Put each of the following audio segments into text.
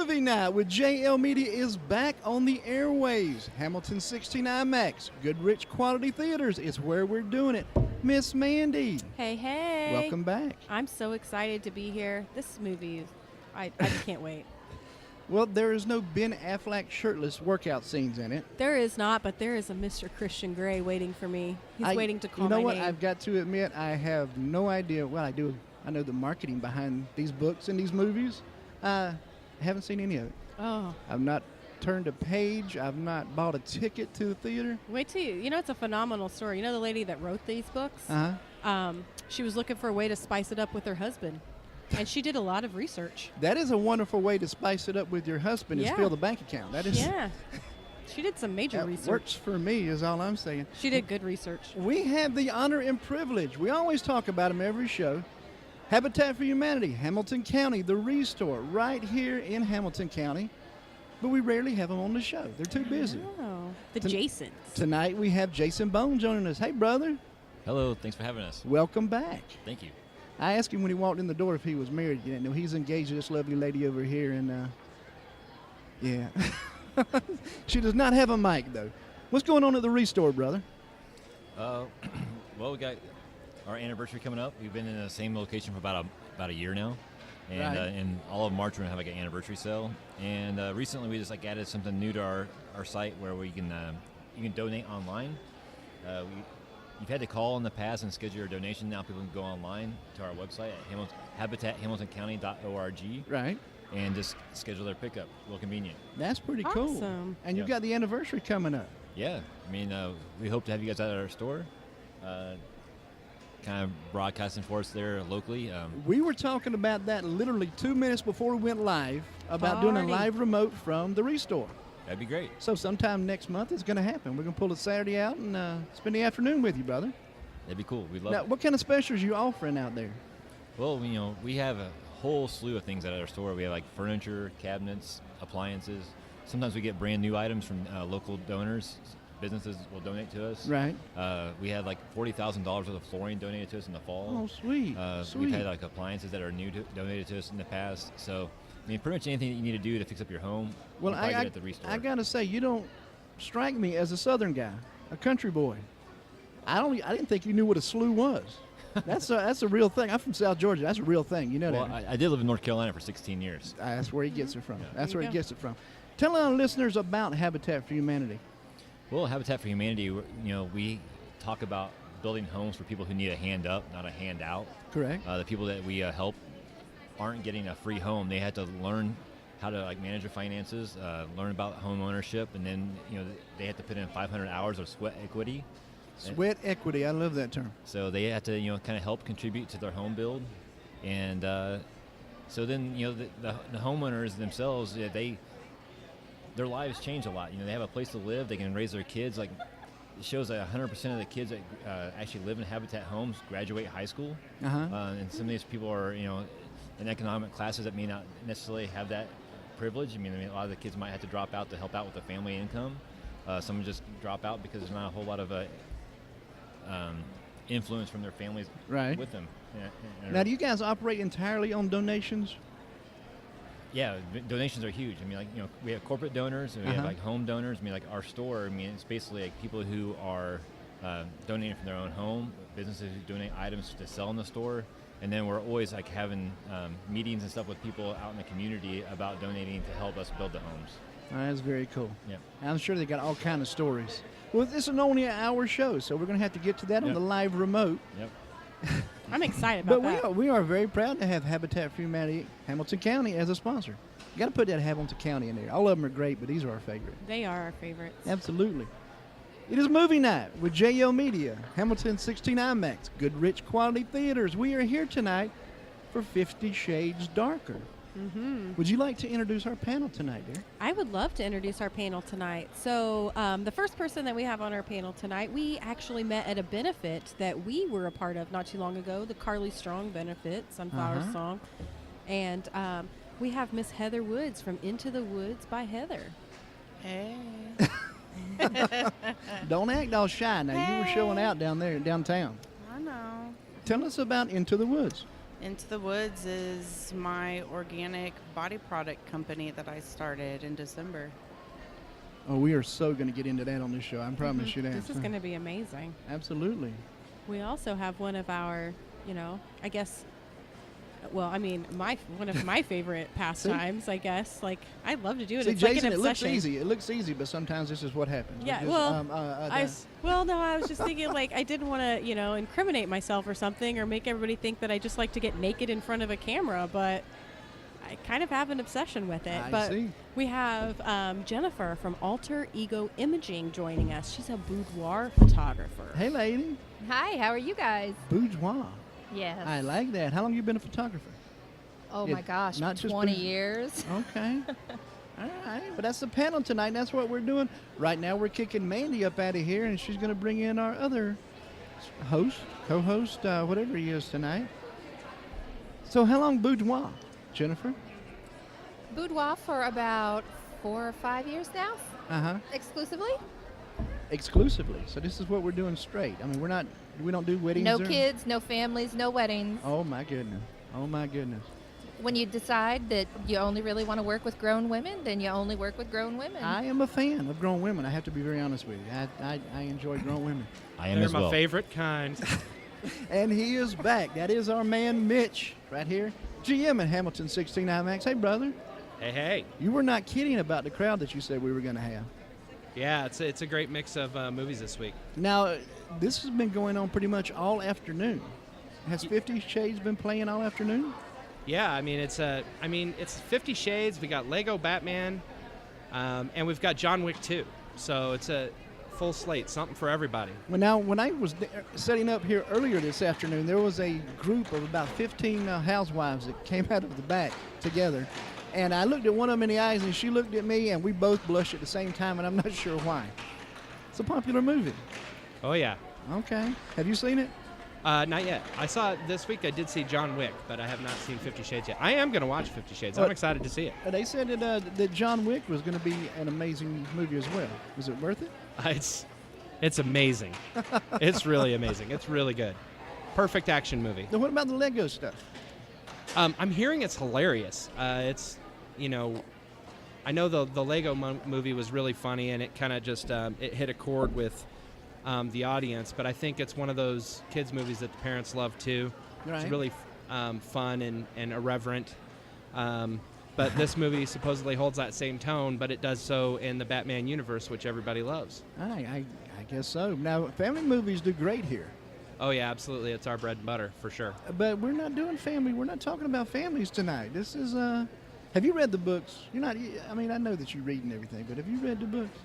Movie Night with JL Media is back on the airwaves. Hamilton 69 Max, good rich quality theaters is where we're doing it. Miss Mandy. Hey, hey. Welcome back. I'm so excited to be here. This movie, I just can't wait. Well, there is no Ben Affleck shirtless workout scenes in it. There is not, but there is a Mr. Christian Grey waiting for me. He's waiting to call my name. You know what? I've got to admit, I have no idea. Well, I do. I know the marketing behind these books and these movies. I haven't seen any of it. Oh. I've not turned a page. I've not bought a ticket to the theater. Wait till you know, it's a phenomenal story. You know the lady that wrote these books? Uh-huh. She was looking for a way to spice it up with her husband. And she did a lot of research. That is a wonderful way to spice it up with your husband is fill the bank account. That is. Yeah. She did some major that research. Works for me is all I'm saying. She did good research. We have the honor and privilege. We always talk about them every show. Habitat for Humanity, Hamilton County, the Restore, right here in Hamilton County. But we rarely have them on the show. They're too busy. Oh, the Jasons. Tonight we have Jason Bone joining us. Hey, brother. Hello, thanks for having us. Welcome back. Thank you. I asked him when he walked in the door if he was married. You know, he's engaged to this lovely lady over here, and yeah. She does not have a mic, though. What's going on at the Restore, brother? Well, we got our anniversary coming up. We've been in the same location for about a year now, and Right. in all of March we're gonna have like an anniversary sale. And recently we just added something new to our site where we can you can donate online. You've had to call in the past and schedule your donation. Now people can go online to our website at habitathamiltoncounty.org. Right. And just schedule their pickup. Real convenient. That's pretty cool. Awesome. And you've got the anniversary coming up. Yeah. I mean, we hope to have you guys out at our store. Kind of broadcasting for us there locally. We were talking about that literally 2 minutes before we went live about doing a live remote from the Restore. That'd be great. So sometime next month it's going to happen. We're going to pull a Saturday out and spend the afternoon with you, brother. That'd be cool. We'd love now, it. what kind of specials are you offering out there? Well, we have a whole slew of things at our store. We have like furniture, cabinets, appliances. Sometimes we get brand new items from local donors. Businesses will donate to us. Right. We had like $40,000 worth of flooring donated to us in the fall. Oh, sweet. We've had like appliances that are new donated to us in the past. So, I mean, pretty much anything that you need to do to fix up your home, well, you can get at the Restore. I got to say, you don't strike me as a Southern guy, a country boy. I didn't think you knew what a slough was. That's a real thing. I'm from South Georgia. That's a real thing. You know well, that. I did live in North Carolina for 16 years. That's where he gets it from. Yeah. That's where he gets it from. Tell our listeners about Habitat for Humanity. Well, Habitat for Humanity, we talk about building homes for people who need a hand up, not a hand out. Correct. The people that we help aren't getting a free home. They had to learn how to manage their finances, learn about home ownership, and then they had to put in 500 hours of sweat equity. Sweat equity, I love that term. So they had to kind of help contribute to their home build, and so then the homeowners themselves, their lives change a lot. They have a place to live. They can raise their kids. Like it shows that 100% of the kids that actually live in Habitat homes graduate high school. And some of these people are in economic classes that may not necessarily have that privilege. I mean, a lot of the kids might have to drop out to help out with the family income. Some just drop out because there's not a whole lot of influence from their families with them. Now, do you guys operate entirely on donations? Yeah, donations are huge. I mean, we have corporate donors, and we have home donors. I mean, our store. I mean, it's basically people who are donating from their own home, businesses who donate items to sell in the store, and then we're always having meetings and stuff with people out in the community about donating to help us build the homes. That's very cool. Yeah, I'm sure they got all kind of stories. Well, this is only an hour show, so we're going to have to get to that on the live remote. Yep. I'm excited about that. But we are very proud to have Habitat for Humanity Hamilton County as a sponsor. You got to put that Hamilton County in there. All of them are great, but these are our favorite. They are our favorites. Absolutely. It is movie night with JL Media, Hamilton 69 Max, good rich quality theaters. We are here tonight for 50 Shades Darker. Mm-hmm. Would you like to introduce our panel tonight, dear? I would love to introduce our panel tonight. So the first person that we have on our panel tonight, we actually met at a benefit that we were a part of not too long ago, the Carly Strong benefit, Sunflower Song. And we have Miss Heather Woods from Into the Woods by Heather. Hey. Don't act all shy now. You were showing out down there downtown. I know. Tell us about Into the Woods. Into the Woods is my organic body product company that I started in December. Oh, we are so going to get into that on this show. I promise you that. This is going to be amazing. Absolutely. We also have one of our, I guess, one of my favorite pastimes, I guess. Like, I love to do it. See, it's Jason, like an it looks obsession. easy. It looks easy, but sometimes this is what happens. Yeah, We just, I was just thinking, like, I didn't want to, incriminate myself or something or make everybody think that I just like to get naked in front of a camera, but I kind of have an obsession with it. I see. We have Jennifer from Alter Ego Imaging joining us. She's a boudoir photographer. Hey, lady. Hi, how are you guys? Boudoir. Yes. I like that. How long you been a photographer? Oh Yeah, my gosh, not just 20 boudoir. years. Okay. All right. But that's the panel tonight. That's what we're doing. Right now we're kicking Mandy up out of here, and she's going to bring in our other host, co-host, whatever he is tonight. So how long boudoir, Jennifer? Boudoir for about 4 or 5 years now, Uh-huh. exclusively. Exclusively. So this is what we're doing straight. I mean, we don't do weddings. No or- kids, no families, no weddings. Oh, my goodness. Oh, my goodness. When you decide that you only really want to work with grown women, then you only work with grown women. I am a fan of grown women. I have to be very honest with you. I enjoy grown women. I am They're as my well. favorite kind. And he is back. That is our man, Mitch, right here. GM at Hamilton 16 IMAX. Hey, brother. Hey. You were not kidding about the crowd that you said we were going to have. Yeah, it's a great mix of movies this week. Now, this has been going on pretty much all afternoon. Has 50 Shades been playing all afternoon? Yeah, I mean it's 50 Shades. We got Lego Batman, and we've got John Wick 2. So it's a full slate, something for everybody. Well, now, when I was setting up here earlier this afternoon, there was a group of about 15 housewives that came out of the back together. And I looked at one of them in the eyes, and she looked at me, and we both blushed at the same time, and I'm not sure why. It's a popular movie. Oh yeah. Okay. Have you seen it? Not yet. I saw it this week. I did see John Wick, but I have not seen 50 Shades yet. I am going to watch 50 Shades. I'm excited to see it. They said that John Wick was going to be an amazing movie as well. Was it worth it? It's amazing. It's really amazing. It's really good. Perfect action movie. Now, what about the Lego stuff? I'm hearing it's hilarious. I know the Lego movie was really funny, and it kind of just it hit a chord with the audience. But I think it's one of those kids movies that the parents love too. Right. It's really fun and irreverent. But this movie supposedly holds that same tone, but it does so in the Batman universe, which everybody loves. I guess so. Now, family movies do great here. Oh yeah, absolutely. It's our bread and butter for sure. But we're not doing family. We're not talking about families tonight. This is have you read the books? You're not. I mean, I know that you read and everything, but have you read the books?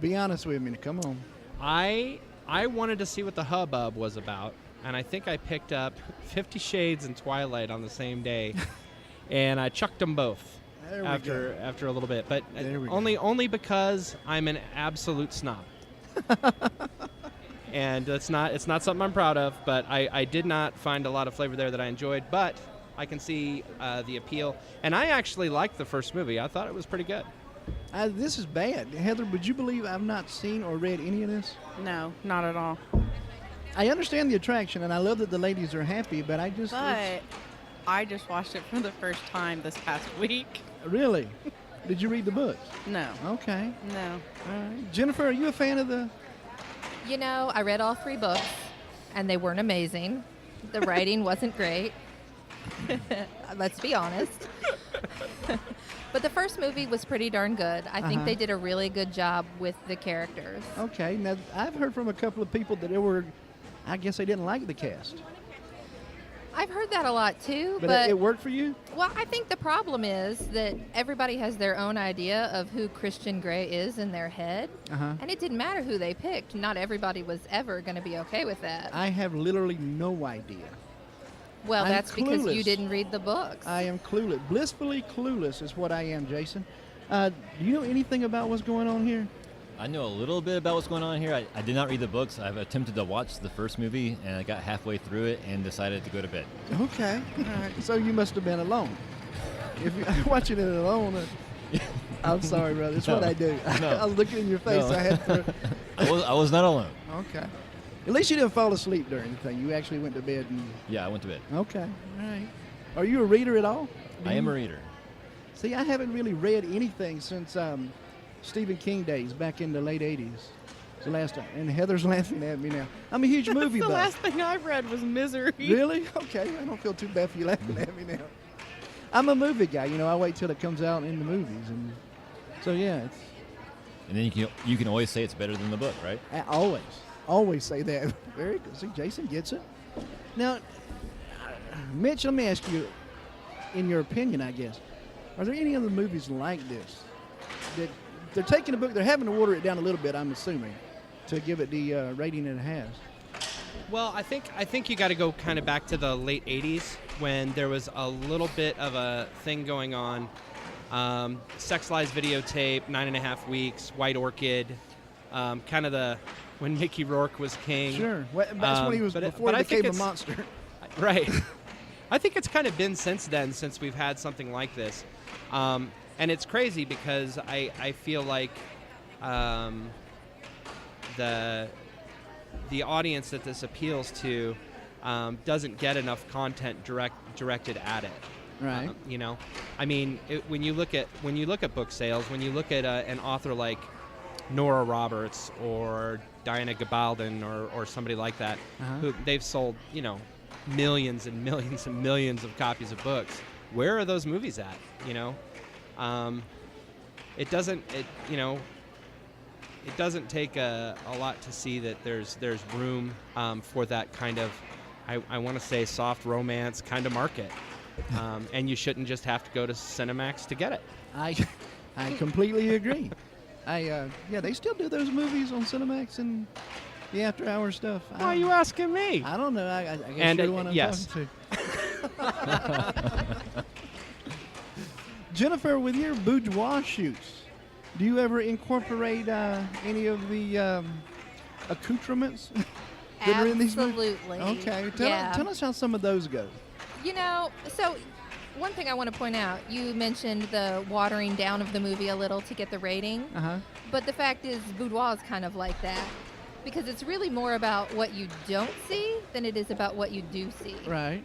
Be honest with me. Come on. I wanted to see what the hubbub was about, and I think I picked up 50 Shades and Twilight on the same day, and I chucked them both There we after a little bit. But There we go. only because I'm an absolute snob. And it's not something I'm proud of, but I did not find a lot of flavor there that I enjoyed, but I can see the appeal. And I actually liked the first movie. I thought it was pretty good. This is bad. Heather, would you believe I've not seen or read any of this? No, not at all. I understand the attraction, and I love that the ladies are happy, but I just... But I just watched it for the first time this past week. Really? Did you read the books? No. Okay. No. All right. Jennifer, are you a fan of the... You know, I read all 3 books, and they weren't amazing. The writing wasn't great. Let's be honest. But the first movie was pretty darn good. I think they did a really good job with the characters. Okay. Now, I've heard from a couple of people that I guess they didn't like the cast. I've heard that a lot too, But it worked for you? well, I think the problem is that everybody has their own idea of who Christian Grey is in their head, and it didn't matter who they picked. Not everybody was ever going to be okay with that. I have literally no idea. Well, I'm that's because you clueless. didn't read the books. I am clueless. Blissfully clueless is what I am, Jason. Do you know anything about what's going on here? I know a little bit about what's going on here. I did not read the books. I've attempted to watch the first movie, and I got halfway through it and decided to go to bed. Okay. All right. So you must have been alone. If you're watching it alone, I'm sorry, brother. It's what I do. No. I was looking in your face. No. So I had to. I was not alone. Okay. At least you didn't fall asleep during the thing. You actually went to bed. Yeah, I went to bed. Okay. All right. Are you a reader at all? I am a reader. See, I haven't really read anything since Stephen King days back in the late 80s. It's the last time. And Heather's laughing at me now. I'm a huge movie the buff. last thing I read was Misery. Really? Okay. I don't feel too bad for you laughing at me now. I'm a movie guy. I wait till it comes out in the movies. And so, yeah. It's, And then you can always say it's better than the book, right? I always say that. Very good. See, Jason gets it. Now, Mitch, let me ask you, in your opinion, I guess, are there any other movies like this that they're taking a book, they're having to water it down a little bit, I'm assuming, to give it the rating it has? Well, I think you got to go kind of back to the late 80s when there was a little bit of a thing going on. Sex Lies videotape, 9.5 Weeks, White Orchid, kind of when Mickey Rourke was king. Sure. Well, that's when he was, before he became a monster. Right. I think it's kind of been since then, since we've had something like this. And it's crazy because I feel like the audience that this appeals to doesn't get enough content directed at it. Right. I mean, when you look at book sales, when you look at an author like Nora Roberts or Diana Gabaldon or somebody like that, who they've sold, millions and millions and millions of copies of books. Where are those movies at? It doesn't take a lot to see that there's room for that kind of, I want to say, soft romance kind of market. And you shouldn't just have to go to Cinemax to get it. I completely agree. They still do those movies on Cinemax and the after-hour stuff. Why are you asking me? I don't know. I guess And, you're the one I'm yes. talking to. Jennifer, with your boudoir shoots, do you ever incorporate any of the accoutrements that are in these movies? Absolutely. Okay. Yeah. Tell us how some of those go. So one thing I want to point out, you mentioned the watering down of the movie a little to get the rating. But the fact is, Boudoir is kind of like that. Because it's really more about what you don't see than it is about what you do see. Right.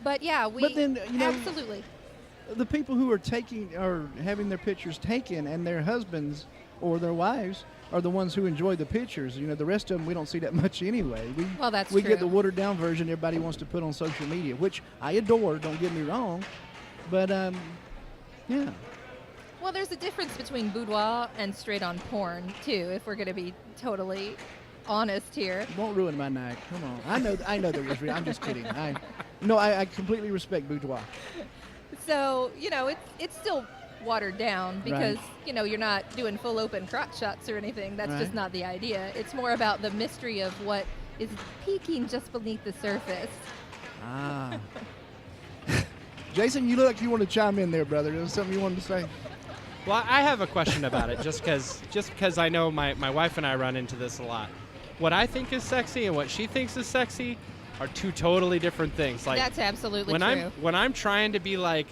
But yeah, But then, absolutely. The people who are having their pictures taken and their husbands or their wives are the ones who enjoy the pictures. The rest of them we don't see that much anyway. That's we true. get the watered down version everybody wants to put on social media, which I adore, don't get me wrong. But yeah. Well, there's a difference between boudoir and straight on porn too, if we're going to be totally honest here. It won't ruin my night. Come on. I know there was real. I'm just kidding. I completely respect boudoir. So, it's still watered down because, Right. You're not doing full open crotch shots or anything. That's just Right. not the idea. It's more about the mystery of what is peeking just beneath the surface. Ah. Jason, you look like you want to chime in there, brother. There's something you wanted to say? Well, I have a question about it, just because I know my wife and I run into this a lot. What I think is sexy and what she thinks is sexy are two totally different things. Like, That's absolutely when true. when I'm trying to be like,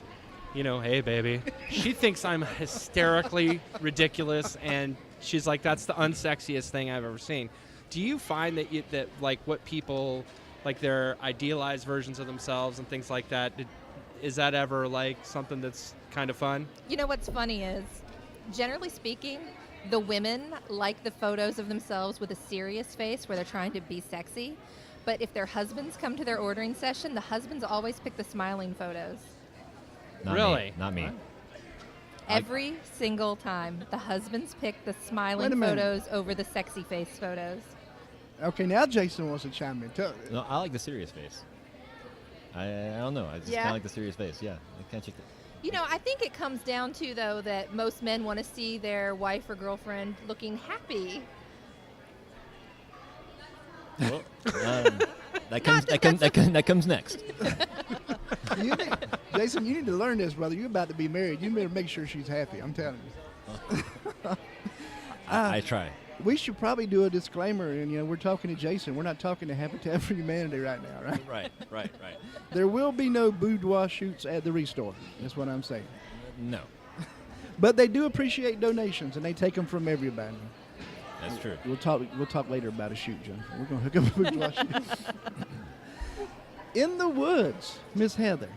hey baby, she thinks I'm hysterically ridiculous, and she's like, that's the unsexiest thing I've ever seen. Do you find that like what people like their idealized versions of themselves and things like that? Is that ever like something that's kind of fun? What's funny is, generally speaking, the women like the photos of themselves with a serious face where they're trying to be sexy. But if their husbands come to their ordering session, the husbands always pick the smiling photos. Not Really? Me. Not me. Every single time, the husbands pick the Wait smiling a minute. photos over the sexy face photos. Okay, now Jason wants to chime in. No, I like the serious face. I don't know. I just Yeah? kind of like the serious face. Yeah. I can't check that. I think it comes down to, though, that most men want to see their wife or girlfriend looking happy. Well, that comes next. Jason, you need to learn this, brother. You're about to be married. You better make sure she's happy. I'm telling you. I try. We should probably do a disclaimer, and we're talking to Jason. We're not talking to Habitat for Humanity right now, right? Right. There will be no boudoir shoots at the Restore. That's what I'm saying. No. But they do appreciate donations, and they take them from everybody. That's true. We'll talk later about a shoot, Jennifer. We're gonna hook up with a shoot. In the Woods, Miss Heather.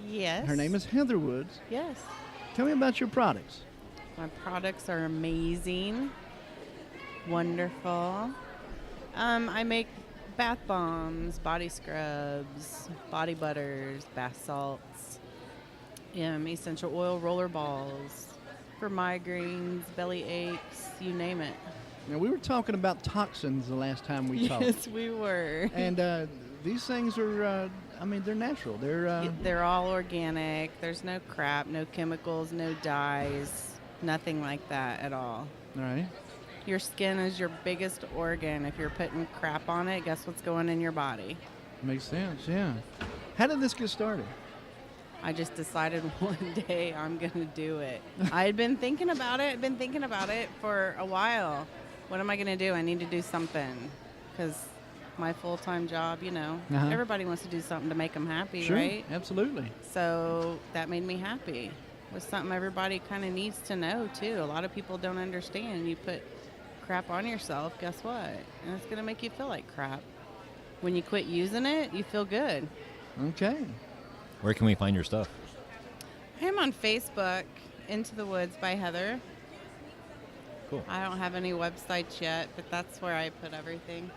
Yes. Her name is Heather Woods. Yes. Tell me about your products. My products are amazing, wonderful. I make bath bombs, body scrubs, body butters, bath salts, essential oil roller balls for migraines, belly aches, you name it. Now, we were talking about toxins the last time we talked. Yes, we were. And these things are, they're natural. They're all organic. There's no crap, no chemicals, no dyes, nothing like that at all. All right. Your skin is your biggest organ. If you're putting crap on it, guess what's going in your body? Makes sense, yeah. How did this get started? I just decided one day I'm going to do it. I had been thinking about it for a while. What am I going to do? I need to do something because my full-time job, everybody wants to do something to make them happy, Sure, right? absolutely. So that made me happy. It was something everybody kind of needs to know, too. A lot of people don't understand. You put crap on yourself, guess what? And it's going to make you feel like crap. When you quit using it, you feel good. Okay. Where can we find your stuff? I'm on Facebook, Into the Woods by Heather. Cool. I don't have any websites yet, but that's where I put everything.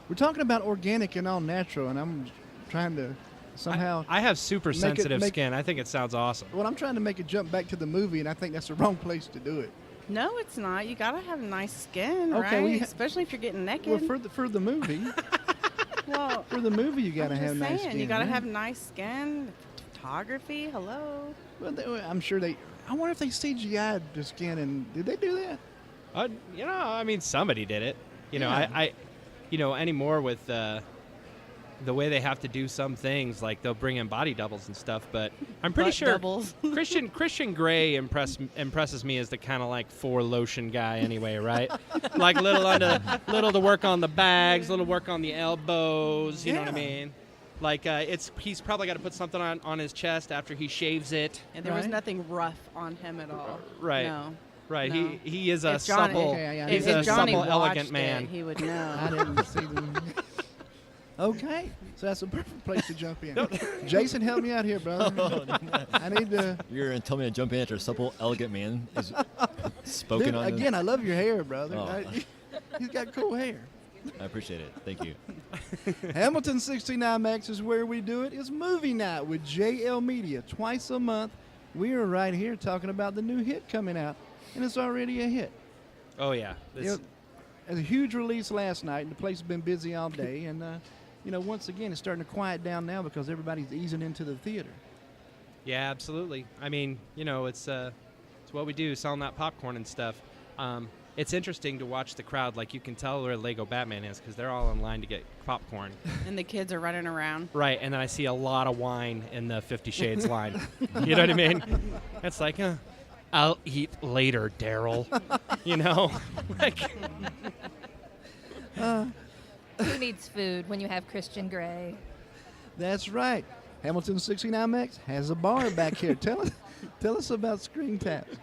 We're talking about organic and all natural, and I'm trying to somehow... I have super sensitive make- skin. I think it sounds awesome. Well, I'm trying to make a jump back to the movie, and I think that's the wrong place to do it. No, it's not. You got to have nice skin, Okay, right? Especially if you're getting naked. Well, for the movie, Well, for the movie, you got to I'm have just nice saying, skin. you got to right? have nice skin. Photography, hello. Well, I'm sure they... I wonder if they CGI'd the skin, and did they do that? Somebody did it. Yeah. Anymore with the way they have to do some things, like they'll bring in body doubles and stuff. But I'm pretty Butt sure doubles. Christian Grey impresses me as the kind of like for lotion guy anyway, right? Like little to work on the bags, little work on the elbows. You know what I mean? Like he's probably got to put something on his chest after he shaves it. And there was Right. nothing rough on him at all. Right. No. Right. No. He is a If Johnny- supple. Okay, yeah, He's yeah. a If Johnny supple, elegant watched man. it, he would I know. didn't see them. Okay, so that's a perfect place to jump in. Jason, help me out here, brother. I need to... You're going to tell me to jump in after a supple, elegant man is spoken Dude, on. again, I love your hair, brother. Oh. He's got cool hair. I appreciate it. Thank you. Hamilton 69Max is where we do it. It's movie night with JL Media. Twice a month, we are right here talking about the new hit coming out, and it's already a hit. Oh yeah. A huge release last night, and the place has been busy all day. And once again, it's starting to quiet down now because everybody's easing into the theater. Yeah, absolutely. I mean, it's what we do, selling that popcorn and stuff. It's interesting to watch the crowd. Like, you can tell where Lego Batman is because they're all in line to get popcorn. And the kids are running around. Right, and then I see a lot of wine in the 50 Shades line. You know what I mean? It's like, I'll eat later, Daryl. Like, Who needs food when you have Christian Grey? That's right. Hamilton 69Max has a bar back here. Tell us about Screen Taps.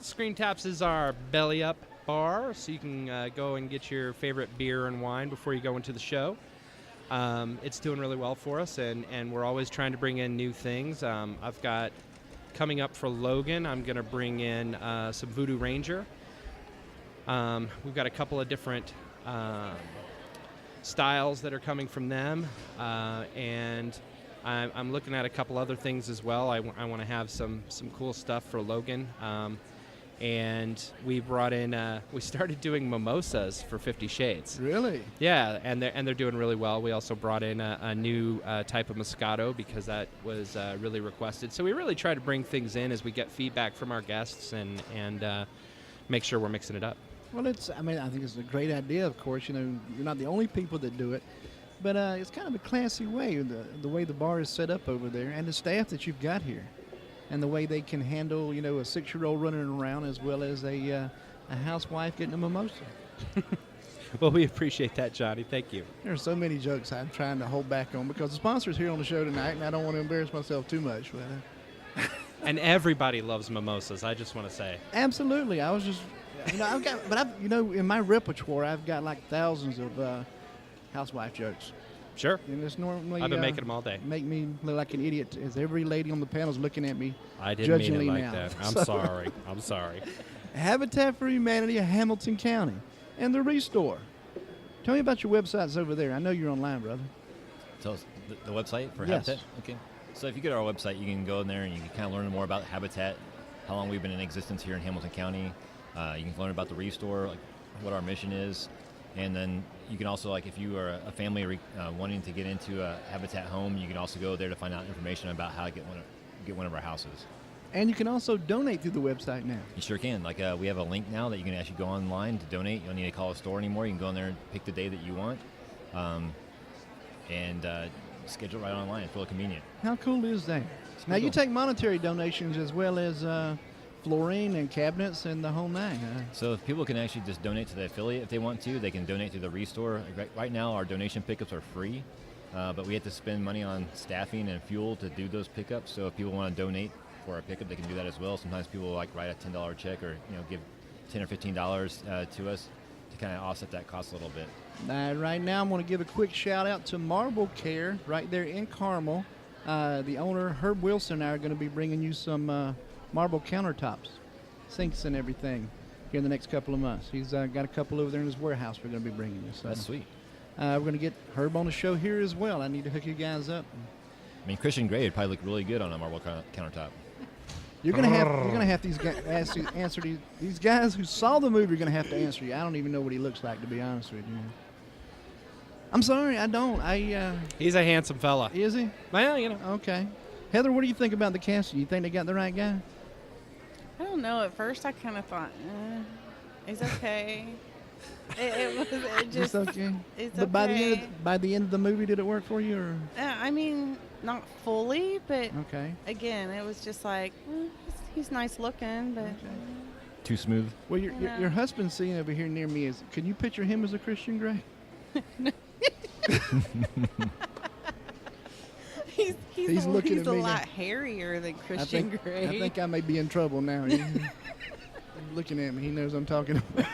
Screen Taps is our belly up bar, so you can go and get your favorite beer and wine before you go into the show. It's doing really well for us, and we're always trying to bring in new things. I've got coming up for Logan, I'm going to bring in some Voodoo Ranger. We've got a couple of different styles that are coming from them, and I'm looking at a couple other things as well. I want to have some cool stuff for Logan. And we brought in, we started doing mimosas for 50 Shades. Really? Yeah, and they're doing really well. We also brought in a new type of Moscato because that was really requested. So we really try to bring things in as we get feedback from our guests and make sure we're mixing it up. Well, I think it's a great idea, of course. You're not the only people that do it. But it's kind of a classy way, the way the bar is set up over there, and the staff that you've got here, and the way they can handle, a 6-year-old running around as well as a housewife getting a mimosa. Well, we appreciate that, Johnny. Thank you. There are so many jokes I'm trying to hold back on because the sponsor's here on the show tonight, and I don't want to embarrass myself too much. But And everybody loves mimosas, I just want to say. Absolutely. I was just, in my repertoire, I've got like thousands of housewife jokes. Sure. And it's normally I've been making them all day. make me look like an idiot as every lady on the panel is looking at me. I didn't mean it judgingly like now. that. I'm So- sorry. I'm sorry. Habitat for Humanity of Hamilton County and the Restore. Tell me about your websites over there. I know you're online, brother. Tell us the website for Yes. Habitat? Okay. So if you go to our website, you can go in there and you can kind of learn more about Habitat, how long we've been in existence here in Hamilton County. You can learn about the Restore, like what our mission is. And then you can also, like if you are a family wanting to get into a Habitat home, you can also go there to find out information about how to get one of our houses. And you can also donate through the website now. You sure can. Like we have a link now that you can actually go online to donate. You don't need to call a store anymore. You can go in there and pick the day that you want, and schedule it right online. It's really convenient. How cool is that? Now, you take monetary donations as well as flooring and cabinets and the whole nine. So if people can actually just donate to the affiliate if they want to, they can donate to the Restore. Right now, our donation pickups are free, but we have to spend money on staffing and fuel to do those pickups. So if people want to donate for a pickup, they can do that as well. Sometimes people like write a $10 check or give $10 or $15 to us to kind of offset that cost a little bit. Right now, I'm going to give a quick shout out to Marble Care right there in Carmel. The owner, Herb Wilson, and I are going to be bringing you some marble countertops, sinks and everything here in the next couple of months. He's got a couple over there in his warehouse we're going to be bringing you. So That's sweet. we're going to get Herb on the show here as well. I need to hook you guys up. I mean, Christian Grey would probably look really good on a marble countertop. You're gonna have these guys answer these guys who saw the movie are gonna have to answer you. I don't even know what he looks like, to be honest with you. I'm sorry, I don't. He's a handsome fella. Is he? Well, Okay. Heather, what do you think about the casting? You think they got the right guy? I don't know. At first, I kind of thought, it's okay. It just, It's okay. it's But okay. by the end of the movie, did it work for you? Or I mean, not fully, but okay. again, it was just like, he's nice looking, but Too smooth. Well, your husband's sitting over here near me. Can you picture him as a Christian Grey? he's looking at a me lot now. hairier than Christian Grey. I think I may be in trouble now. He's looking at me. He knows I'm talking about.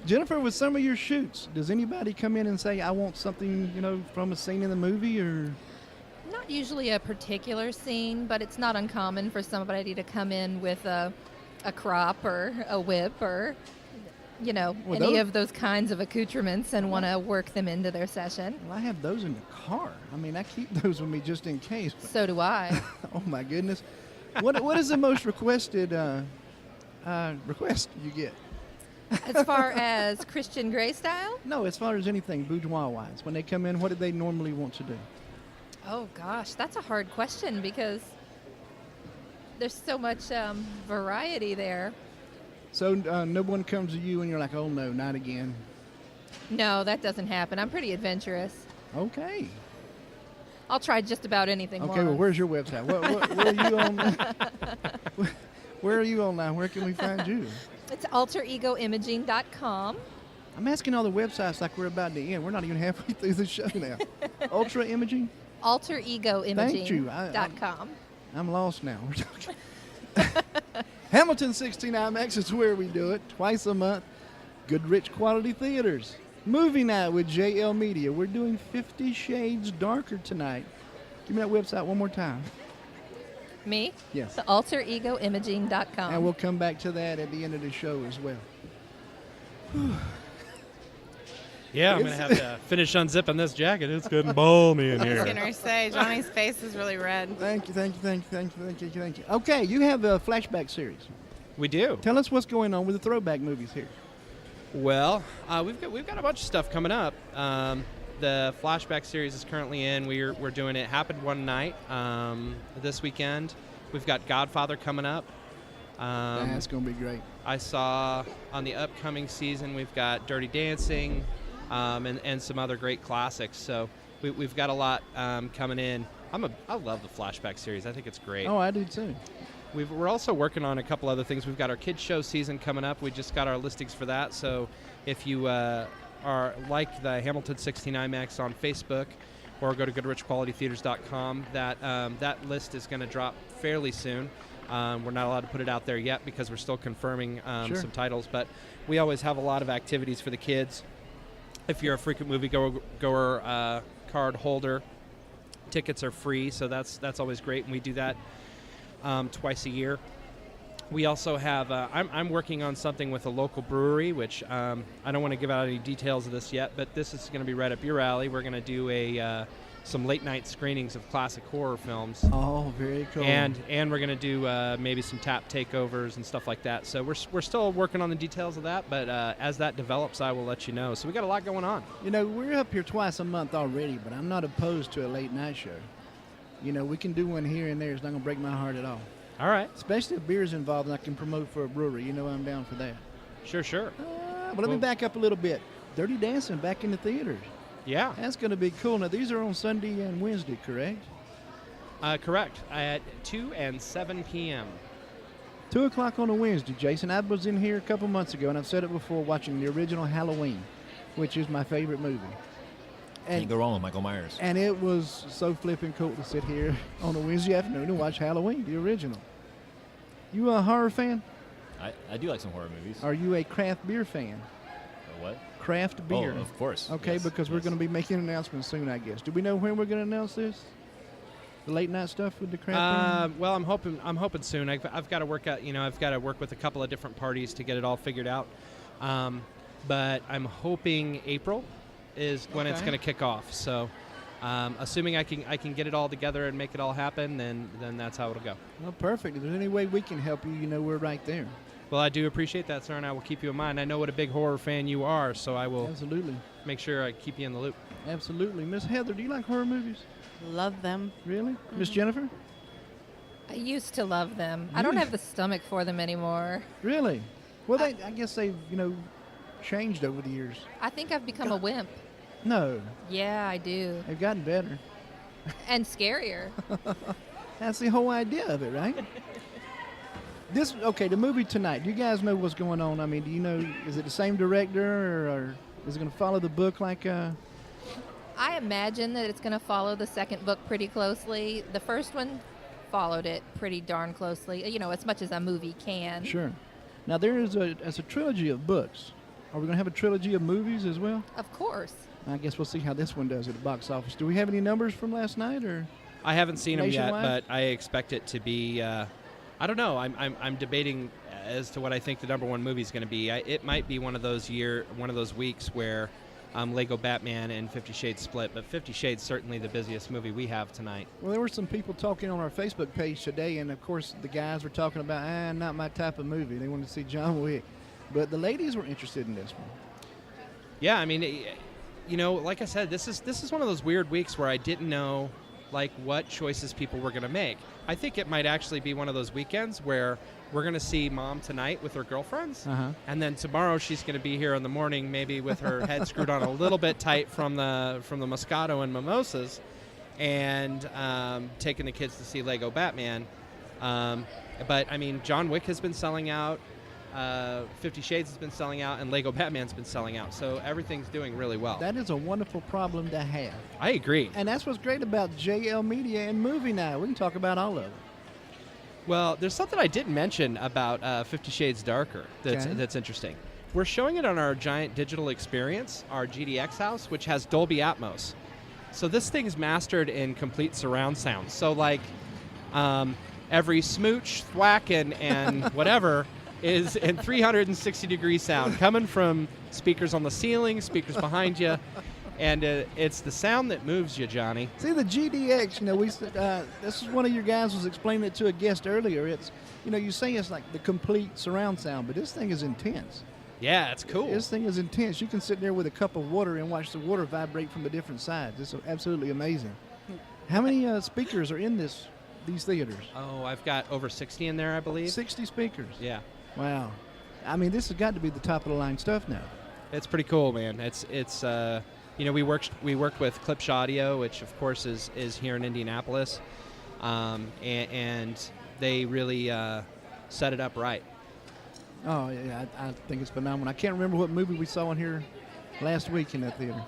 Jennifer, with some of your shoots, does anybody come in and say, I want something, from a scene in the movie, or? Not usually a particular scene, but it's not uncommon for somebody to come in with a crop or a whip or, any of those kinds of accoutrements and want to work them into their session. Well, I have those in the car. I mean, I keep those with me just in case. So do I. Oh, my goodness. What is the most requested request you get? As far as Christian Grey style? No, as far as anything boudoir-wise. When they come in, what do they normally want to do? Oh, gosh, that's a hard question because there's so much variety there. So no one comes to you and you're like, oh, no, not again. No, that doesn't happen. I'm pretty adventurous. Okay. I'll try just about anything Okay, well, once. where's your website? Where are you on? Where are you on now? Where can we find you? It's alteregoimaging.com. I'm asking all the websites like we're about to end. We're not even halfway through the show now. Ultra Imaging? alteregoimaging.com. I'm lost now. We're talking. Hamilton 69X is where we do it, twice a month. Goodrich Quality Theaters. Movie Night with JL Media. We're doing 50 Shades Darker tonight. Give me that website one more time. Me? Yes. The alteregoimaging.com. And we'll come back to that at the end of the show as well. Yeah, I'm going to have to finish unzipping this jacket. It's getting balmy in I was here. going to say, Johnny's face is really red. Thank you. Okay, you have a flashback series. We do. Tell us what's going on with the throwback movies here. Well, we've got a bunch of stuff coming up. The Flashback series is currently in. We're doing It Happened One Night this weekend. We've got Godfather coming up. That's going to be great. I saw on the upcoming season we've got Dirty Dancing and some other great classics. So we've got a lot coming in. I love the Flashback series. I think it's great. Oh, I do too. We're also working on a couple other things. We've got our kids show season coming up. We just got our listings for that. So if you are like the Hamilton 69X on Facebook, or go to goodrichqualitytheaters.com. That list is going to drop fairly soon. We're not allowed to put it out there yet because we're still confirming Sure. some titles, but we always have a lot of activities for the kids. If you're a frequent moviegoer card holder, tickets are free, so that's always great, and we do that twice a year. We also have, I'm working on something with a local brewery, which I don't want to give out any details of this yet, but this is going to be right up your alley. We're going to do some late night screenings of classic horror films. Oh, very cool. And we're going to do maybe some tap takeovers and stuff like that. So we're still working on the details of that, but as that develops, I will let you know. So we got a lot going on. We're up here twice a month already, but I'm not opposed to a late night show. We can do one here and there. It's not going to break my heart at all. All right. Especially if beer's involved and I can promote for a brewery. I'm down for that. Sure. But let me back up a little bit. Dirty Dancing back in the theaters. Yeah. That's going to be cool. Now, these are on Sunday and Wednesday, correct? Correct. At 2 and 7 p.m. 2 o'clock on a Wednesday, Jason. I was in here a couple months ago, and I've said it before, watching the original Halloween, which is my favorite movie. Can't go wrong with Michael Myers. And it was so flipping cool to sit here on a Wednesday afternoon and watch Halloween, the original. You a horror fan? I do like some horror movies. Are you a craft beer fan? What? Craft beer. Oh, of course. Okay, Yes, because we're yes. going to be making an announcement soon, I guess. Do we know when we're going to announce this? The late night stuff with the craft beer? Well, I'm hoping soon. I've got to work out. I've got to work with a couple of different parties to get it all figured out. But I'm hoping April is when it's Okay. going to kick off. So, assuming I can get it all together and make it all happen, then that's how it'll go. Well, perfect. If there's any way we can help you, we're right there. Well, I do appreciate that, sir, and I will keep you in mind. I know what a big horror fan you are, so I will Absolutely. make sure I keep you in the loop. Absolutely. Miss Heather, do you like horror movies? Love them. Really? Miss Jennifer? I used to love them. I don't Yeah. have the stomach for them anymore. Really? Well, I guess they've, changed over the years. I think I've become a wimp. No, Yeah, I do. they've gotten better. And scarier. That's the whole idea of it, right? The movie tonight, do you guys know what's going on? I mean, do you know, is it the same director or is it going to follow the book like... I imagine that it's going to follow the second book pretty closely. The first one followed it pretty darn closely, as much as a movie can. Sure. Now, there's a trilogy of books. Are we going to have a trilogy of movies as well? Of course. I guess we'll see how this one does at the box office. Do we have any numbers from last night, or? I haven't seen them yet, Nationwide? but I expect it to be. I don't know. I'm debating as to what I think the number one movie is going to be. It might be one of those weeks where Lego Batman and 50 Shades split, but 50 Shades certainly the busiest movie we have tonight. Well, there were some people talking on our Facebook page today, and of course the guys were talking about, not my type of movie. They wanted to see John Wick, but the ladies were interested in this one. Yeah, I mean, like I said, this is one of those weird weeks where I didn't know what choices people were going to make. I think it might actually be one of those weekends where we're going to see Mom tonight with her girlfriends, and then tomorrow she's going to be here in the morning, maybe with her head screwed on a little bit tight from the Moscato and mimosas, and taking the kids to see Lego Batman. But I mean, John Wick has been selling out. 50 Shades has been selling out, and Lego Batman's been selling out, so everything's doing really well. That is a wonderful problem to have. I agree. And that's what's great about JL Media and Movie Night. We can talk about all of it. Well, there's something I didn't mention about 50 Shades Darker that's interesting. We're showing it on our giant digital experience, our GDX house, which has Dolby Atmos. So this thing's mastered in complete surround sound. So every smooch, thwack, and whatever is in 360-degree sound coming from speakers on the ceiling, speakers behind you, and it's the sound that moves you, Johnny. See, the GDX, this is one of your guys was explaining it to a guest earlier. It's, you say it's like the complete surround sound, but this thing is intense. Yeah, it's cool. This thing is intense. You can sit there with a cup of water and watch the water vibrate from the different sides. It's absolutely amazing. How many speakers are in these theaters? Oh, I've got over 60 in there, I believe. 60 speakers. Yeah. Wow. I mean, this has got to be the top of the line stuff now. It's pretty cool, man. It's we worked with Klipsch Audio, which of course is here in Indianapolis, and they really set it up right. Oh yeah, I think it's phenomenal. I can't remember what movie we saw in here last week in that theater.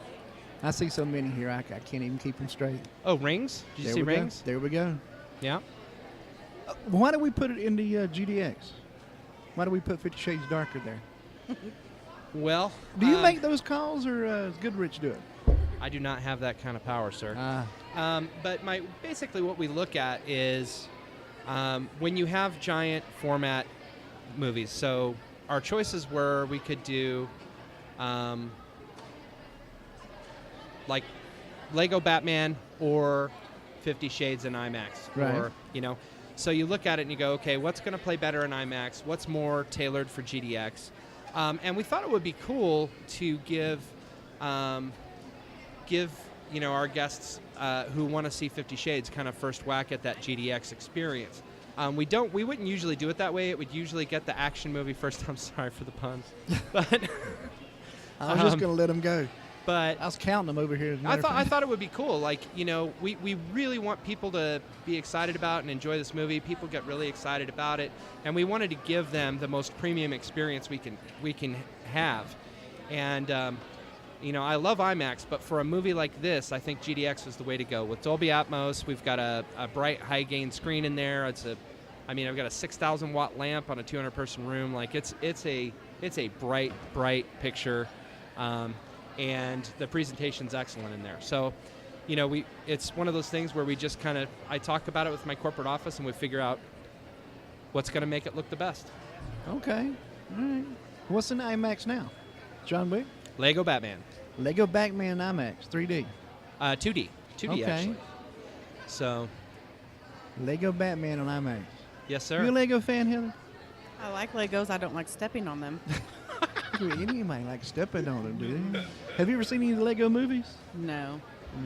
I see so many here, I can't even keep them straight. Oh, Rings? Did you There see we go. Rings? There we go. Yeah. Why do we put it in the GDX? Why do we put 50 Shades Darker there? Well, Do you make those calls, or does Goodrich do it? I do not have that kind of power, sir. Ah, But basically what we look at is when you have giant format movies. So our choices were we could do like Lego Batman or 50 Shades in IMAX. Right. Or, so you look at it and you go, okay, what's going to play better in IMAX? What's more tailored for GDX? And we thought it would be cool to give our guests who want to see 50 Shades kind of first whack at that GDX experience. We wouldn't usually do it that way. It would usually get the action movie first. I'm sorry for the puns, but I was just going to let them go. But I was counting them over here. As a I matter of thought fact. it would be cool. Like, we really want people to be excited about and enjoy this movie. People get really excited about it, and we wanted to give them the most premium experience we can have. And I love IMAX, but for a movie like this, I think GDX is the way to go. With Dolby Atmos, we've got a bright, high-gain screen in there. I've got a 6,000 watt lamp on a 200-person room. Like, it's a bright picture. And the presentation's excellent in there. So, it's one of those things where we just I talk about it with my corporate office, and we figure out what's going to make it look the best. Okay. All right. What's in IMAX now? John Wick? Lego Batman. Lego Batman IMAX 3D. 2D Okay. actually. So, Lego Batman on IMAX. yes, sir. You a Lego fan, Heather? I like Legos. I don't like stepping on them. Anybody like stepping on them, do they? Have you ever seen any of the Lego movies? No.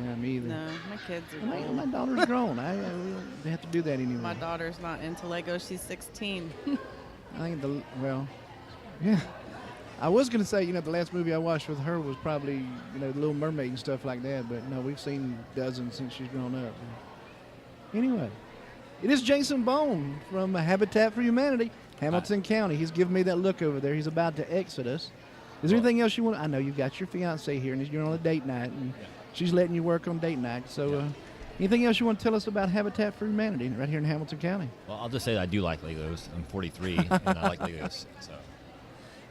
Yeah, me either. No. My kids are My old. daughter's grown. I don't have to do that anymore. My daughter's not into Legos. She's 16. I think yeah. I was going to say, the last movie I watched with her was probably, The Little Mermaid and stuff like that. But no, we've seen dozens since she's grown up. Anyway, it is Jason Bone from Habitat for Humanity, Hamilton County. He's giving me that look over there. He's about to exit us. Is there anything else you want? I know you've got your fiance here, and you're on a date night, and she's letting you work on date night. So anything else you want to tell us about Habitat for Humanity right here in Hamilton County? Well, I'll just say that I do like Legos. I'm 43, and I like Legos. So,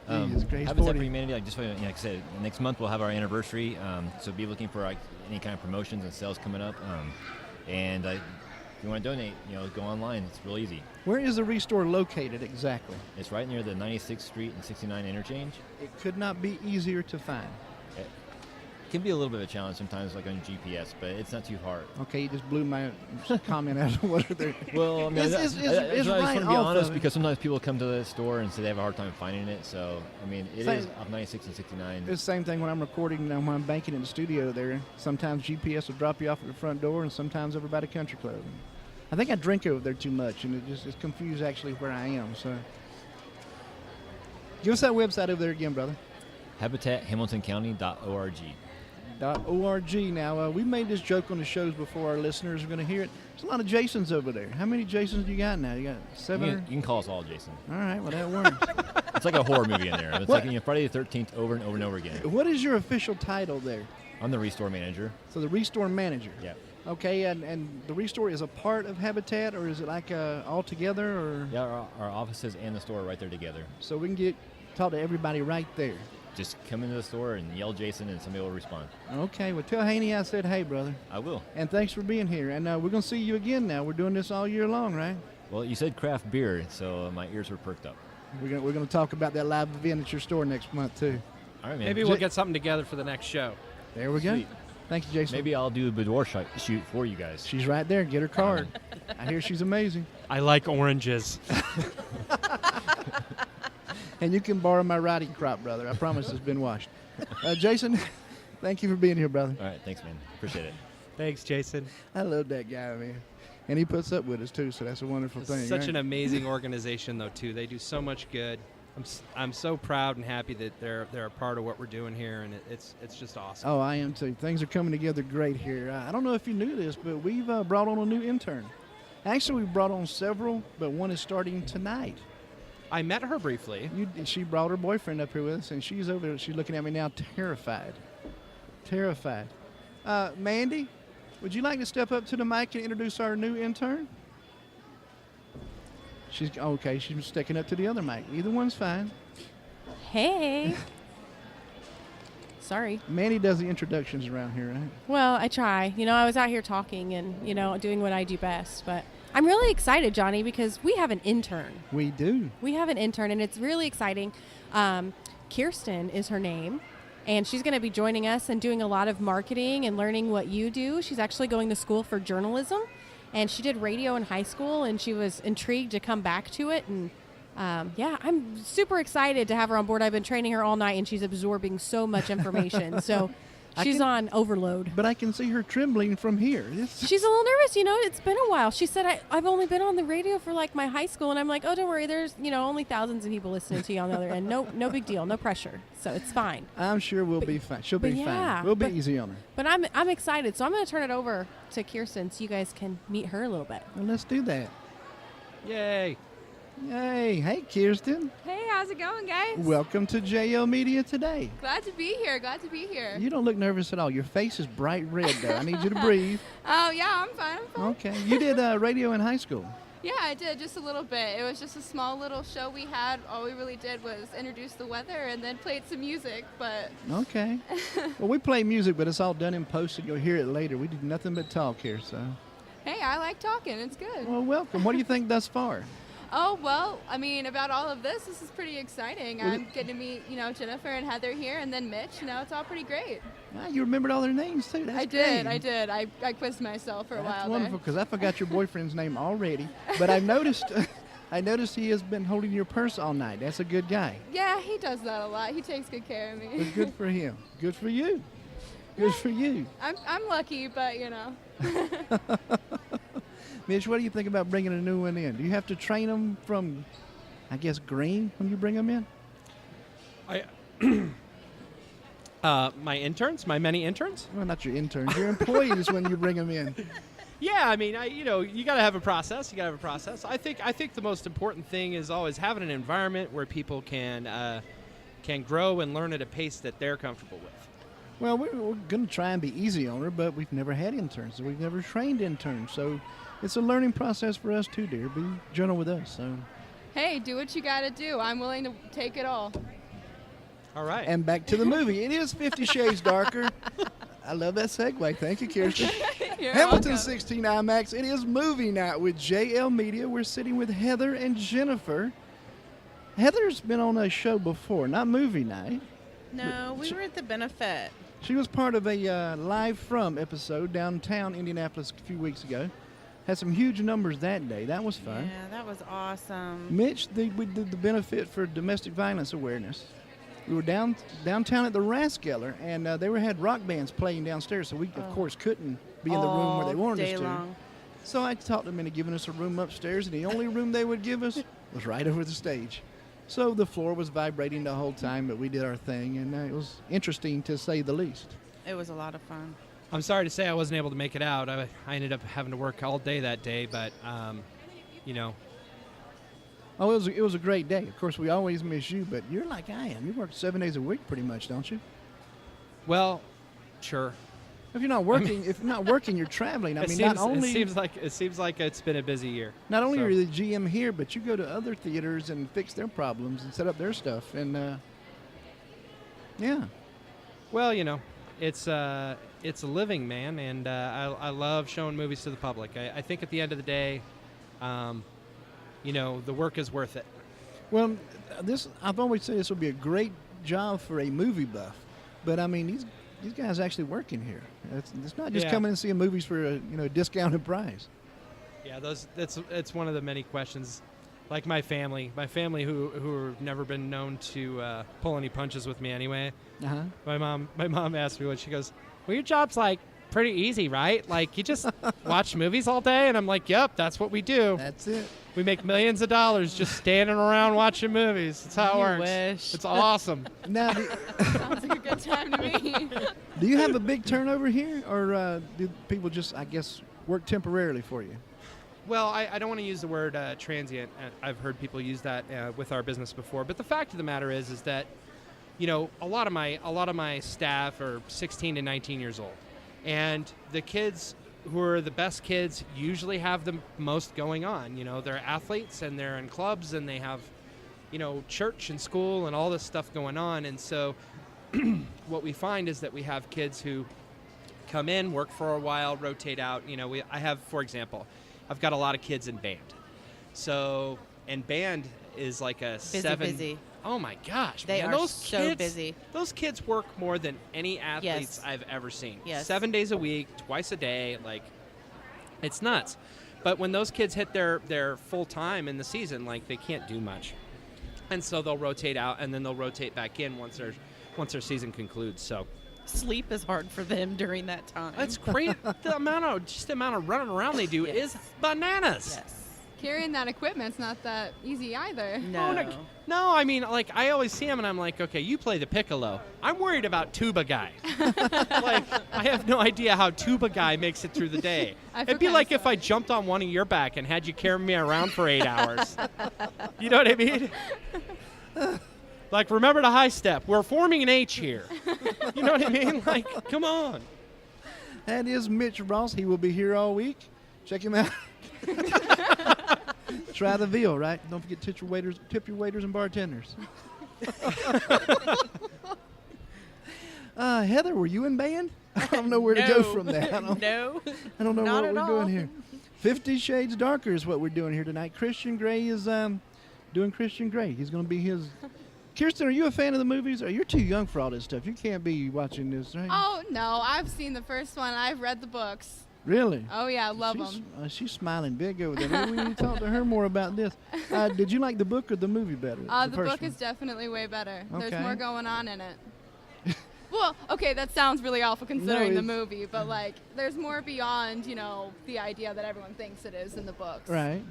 Jesus Christ, Habitat 40. for Humanity, like I said, next month we'll have our anniversary. So be looking for any kind of promotions and sales coming up. And if you want to donate, go online. It's real easy. Where is the Restore located exactly? It's right near the 96th Street and 69 interchange. It could not be easier to find. It can be a little bit of a challenge sometimes, like on GPS, but it's not too hard. Okay, you just blew my comment out of water there. Well, I mean, It's I just right want to be off honest of it. because sometimes people come to the store and say they have a hard time finding it. So, I mean, it Same. is off 96 and 69. It's the same thing when I'm recording, when I'm banking in the studio there. Sometimes GPS will drop you off at the front door, and sometimes over by the country club. I think I drink over there too much, and it's confused actually where I am. So, give us that website over there again, brother. HabitatHamiltonCounty.org. .org. Now, we made this joke on the shows before. Our listeners are going to hear it. There's a lot of Jasons over there. How many Jasons do you got now? You got 7? You can call us all Jason. All right, well, that works. It's like a horror movie in there. It's What? like Friday the 13th over and over and over again. What is your official title there? I'm the Restore Manager. So the Restore Manager. Yeah. Okay, and the Restore is a part of Habitat, or is it like all together? Or Yeah, our offices and the store are right there together. so we can talk to everybody right there. Just come into the store and yell Jason and somebody will respond. Okay, well, tell Haney I said hey, brother. I will. And thanks for being here. And we're going to see you again now. We're doing this all year long, right? Well, you said craft beer, so my ears were perked up. We're going to talk about that live event at your store next month, too. All right, man. Maybe we'll get something together for the next show. There we go. Sweet. Thank you, Jason. Maybe I'll do a Boudoir shoot for you guys. She's right there. Get her card. I hear she's amazing. I like oranges. And you can borrow my riding crop, brother. I promise it's been washed. Jason, thank you for being here, brother. All right, thanks, man. Appreciate it. Thanks, Jason. I love that guy, man. And he puts up with us, too, so that's a wonderful thing. Such right? an amazing organization, though, too. They do so much good. I'm so proud and happy that they're a part of what we're doing here, and it's just awesome. Oh, I am, too. Things are coming together great here. I don't know if you knew this, but we've brought on a new intern. Actually, we brought on several, but one is starting tonight. I met her briefly. She brought her boyfriend up here with us, and she's over there. She's looking at me now, terrified. Terrified. Mandy, would you like to step up to the mic and introduce our new intern? She's okay. She's sticking up to the other mic. Either one's fine. Hey. Sorry. Mandy does the introductions around here, right? Well, I try. I was out here talking and, doing what I do best. But I'm really excited, Johnny, because we have an intern. We do. We have an intern, and it's really exciting. Kirsten is her name, and she's going to be joining us and doing a lot of marketing and learning what you do. She's actually going to school for journalism, and she did radio in high school, and she was intrigued to come back to it. And I'm super excited to have her on board. I've been training her all night, and she's absorbing so much information. So she's on overload. But I can see her trembling from here. She's a little nervous. It's been a while. She said, I've only been on the radio for like my high school. And I'm like, oh, don't worry. There's, only thousands of people listening to you on the other end. No big deal. No pressure. So it's fine. I'm sure we'll be fine. She'll be fine. We'll be easy on her. But I'm excited. So I'm going to turn it over to Kirsten so you guys can meet her a little bit. Well, let's do that. Yay. Yay. Hey, Kirsten. Hey, how's it going, guys? Welcome to JL Media Today. Glad to be here. Glad to be here. You don't look nervous at all. Your face is bright red, though. I need you to breathe. Oh, yeah, I'm fine. Okay. You did radio in high school. Yeah, I did just a little bit. It was just a small little show we had. All we really did was introduce the weather and then played some music, but... Okay. Well, we play music, but it's all done in post, and you'll hear it later. We did nothing but talk here, so... Hey, I like talking. It's good. Well, welcome. What do you think thus far? Oh, well, about all of this is pretty exciting. I'm getting to meet, Jennifer and Heather here, and then Mitch. It's all pretty great. Ah, you remembered all their names, too. That's I did. great. I quizzed myself for a while. That's wonderful, because I forgot your boyfriend's name already. But I noticed he has been holding your purse all night. That's a good guy. Yeah, he does that a lot. He takes good care of me. But good for him. Good for you. Good for you. I'm lucky, but, Mitch, what do you think about bringing a new one in? Do you have to train them from, I guess, green when you bring them in? My interns, my many interns. Well, not your interns, your employees when you bring them in. Yeah, you got to have a process. I think the most important thing is always having an environment where people can grow and learn at a pace that they're comfortable with. Well, we're going to try and be easy on her, but we've never had interns. We've never trained interns, so it's a learning process for us too, dear. Be gentle with us. So. Hey, do what you got to do. I'm willing to take it all. All right. And back to the movie. It is 50 Shades Darker. I love that segue. Thank you, Kirsten. Hamilton welcome. 16 IMAX. It is movie night with JL Media. We're sitting with Heather and Jennifer. Heather's been on a show before, not movie night. No, we were at the benefit. She was part of a Live From episode downtown Indianapolis a few weeks ago. Had some huge numbers that day. That was fun. Yeah, that was awesome. Mitch, we did the benefit for domestic violence awareness. We were downtown at the Rathskeller, and they had rock bands playing downstairs, so we, of course, couldn't be in the room where they wanted us to. Long. So I talked them into giving us a room upstairs, and the only room they would give us was right over the stage. So the floor was vibrating the whole time, but we did our thing, and it was interesting to say the least. It was a lot of fun. I'm sorry to say I wasn't able to make it out. I ended up having to work all day that day, but, Oh, it was a great day. Of course, we always miss you, but you're like I am. You work 7 days a week pretty much, don't you? Well, sure. If you're not working, you're traveling. I mean, it seems like it's been a busy year. Not only so. are you the GM here, but you go to other theaters and fix their problems and set up their stuff. And yeah. Well, it's a living, man, and I love showing movies to the public. I think at the end of the day, the work is worth it. Well, I've always said this would be a great job for a movie buff, but I mean these guys actually working here. It's not just coming and seeing movies for a discounted price. Yeah, it's one of the many questions. Like my family who have never been known to pull any punches with me anyway. Uh-huh. My mom asked me she goes, "Well, your job's like pretty easy, right? Like you just watch movies all day?" And I'm like, "Yep, that's what we do. That's it. We make millions of dollars just standing around watching movies. That's how it works. Wish. It's awesome." Now, Sounds like a good time to me. do you have a big turnover here, or do people just, I guess, work temporarily for you? Well, I don't want to use the word transient. I've heard people use that with our business before. But the fact of the matter is that, a lot of my staff are 16 to 19 years old. And the kids who are the best kids usually have the most going on. You know, they're athletes and they're in clubs and they have, you know, church and school and all this stuff going on. And so what we find is that we have kids who come in, work for a while, rotate out. You know, I have, for example, I've got a lot of kids in band. So, and band is like a Busy. Oh my gosh, They man, are those so kids, busy. Those kids work more than any athletes Yes. I've ever seen. Yes. 7 days a week, twice a day, like it's nuts. But when those kids hit their full time in the season, like they can't do much, and so they'll rotate out and then they'll rotate back in once their season concludes. So Sleep is hard for them during that time. it's great. the amount of running around they do is bananas. Yes. Carrying that equipment's not that easy either. No. No, I mean, like, I always see him and I'm like, okay, you play the piccolo. I'm worried about tuba guy. Like, I have no idea how tuba guy makes it through the day. I It'd be forgot like if so. I jumped on one of your back and had you carry me around for 8 hours. You know what I mean? Like, remember the high step. We're forming an H here. You know what I mean? Like, come on. That is Mitch Ross. He will be here all week. Check him out. Try the veal, right? Don't forget tip your waiters and bartenders. Heather, were you in band? I don't know where to go from that. I don't know Not what at we're all. doing here. 50 Shades Darker is what we're doing here tonight. Christian Grey is doing Christian Grey. He's going to be his... Kirsten, are you a fan of the movies? You're too young for all this stuff. You can't be watching this, right? Oh, no. I've seen the first one. I've read the books. Really? Oh, yeah. I love them. She's smiling big over there. Maybe we need to talk to her more about this. Did you like the book or the movie better? The first book one? is definitely way better. There's Okay. more going on in it. Well, okay, that sounds really awful considering the it's- movie, but like, there's more beyond, you know, the idea that everyone thinks it is in the books. Right.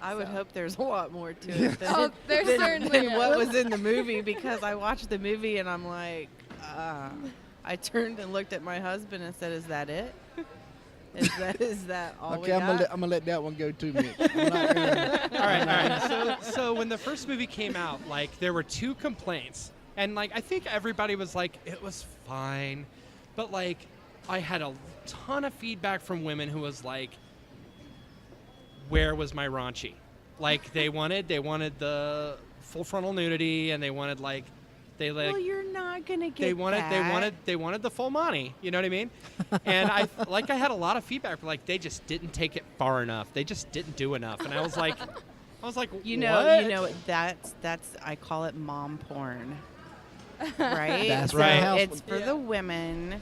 I would hope there's a lot more to it than, Oh, there than- certainly than what is. was in the movie, because I watched the movie and I'm like, I turned and looked at my husband and said, "Is that it? Is that all Okay, we I'm got?" gonna let that one go too, Mitch. I'm not gonna- All right. So when the first movie came out, like, there were 2 complaints. And, like, I think everybody was like, it was fine. But, like, I had a ton of feedback from women who was like, where was my raunchy? Like, they wanted the full frontal nudity, and they wanted, like, well, you're not gonna get they wanted the full Monty. You know what I mean? And I had a lot of feedback, but, like, they just didn't take it far enough. They just didn't do enough. And I was like, You what? know, that's I call it mom porn, right? That's right. house- It's for the women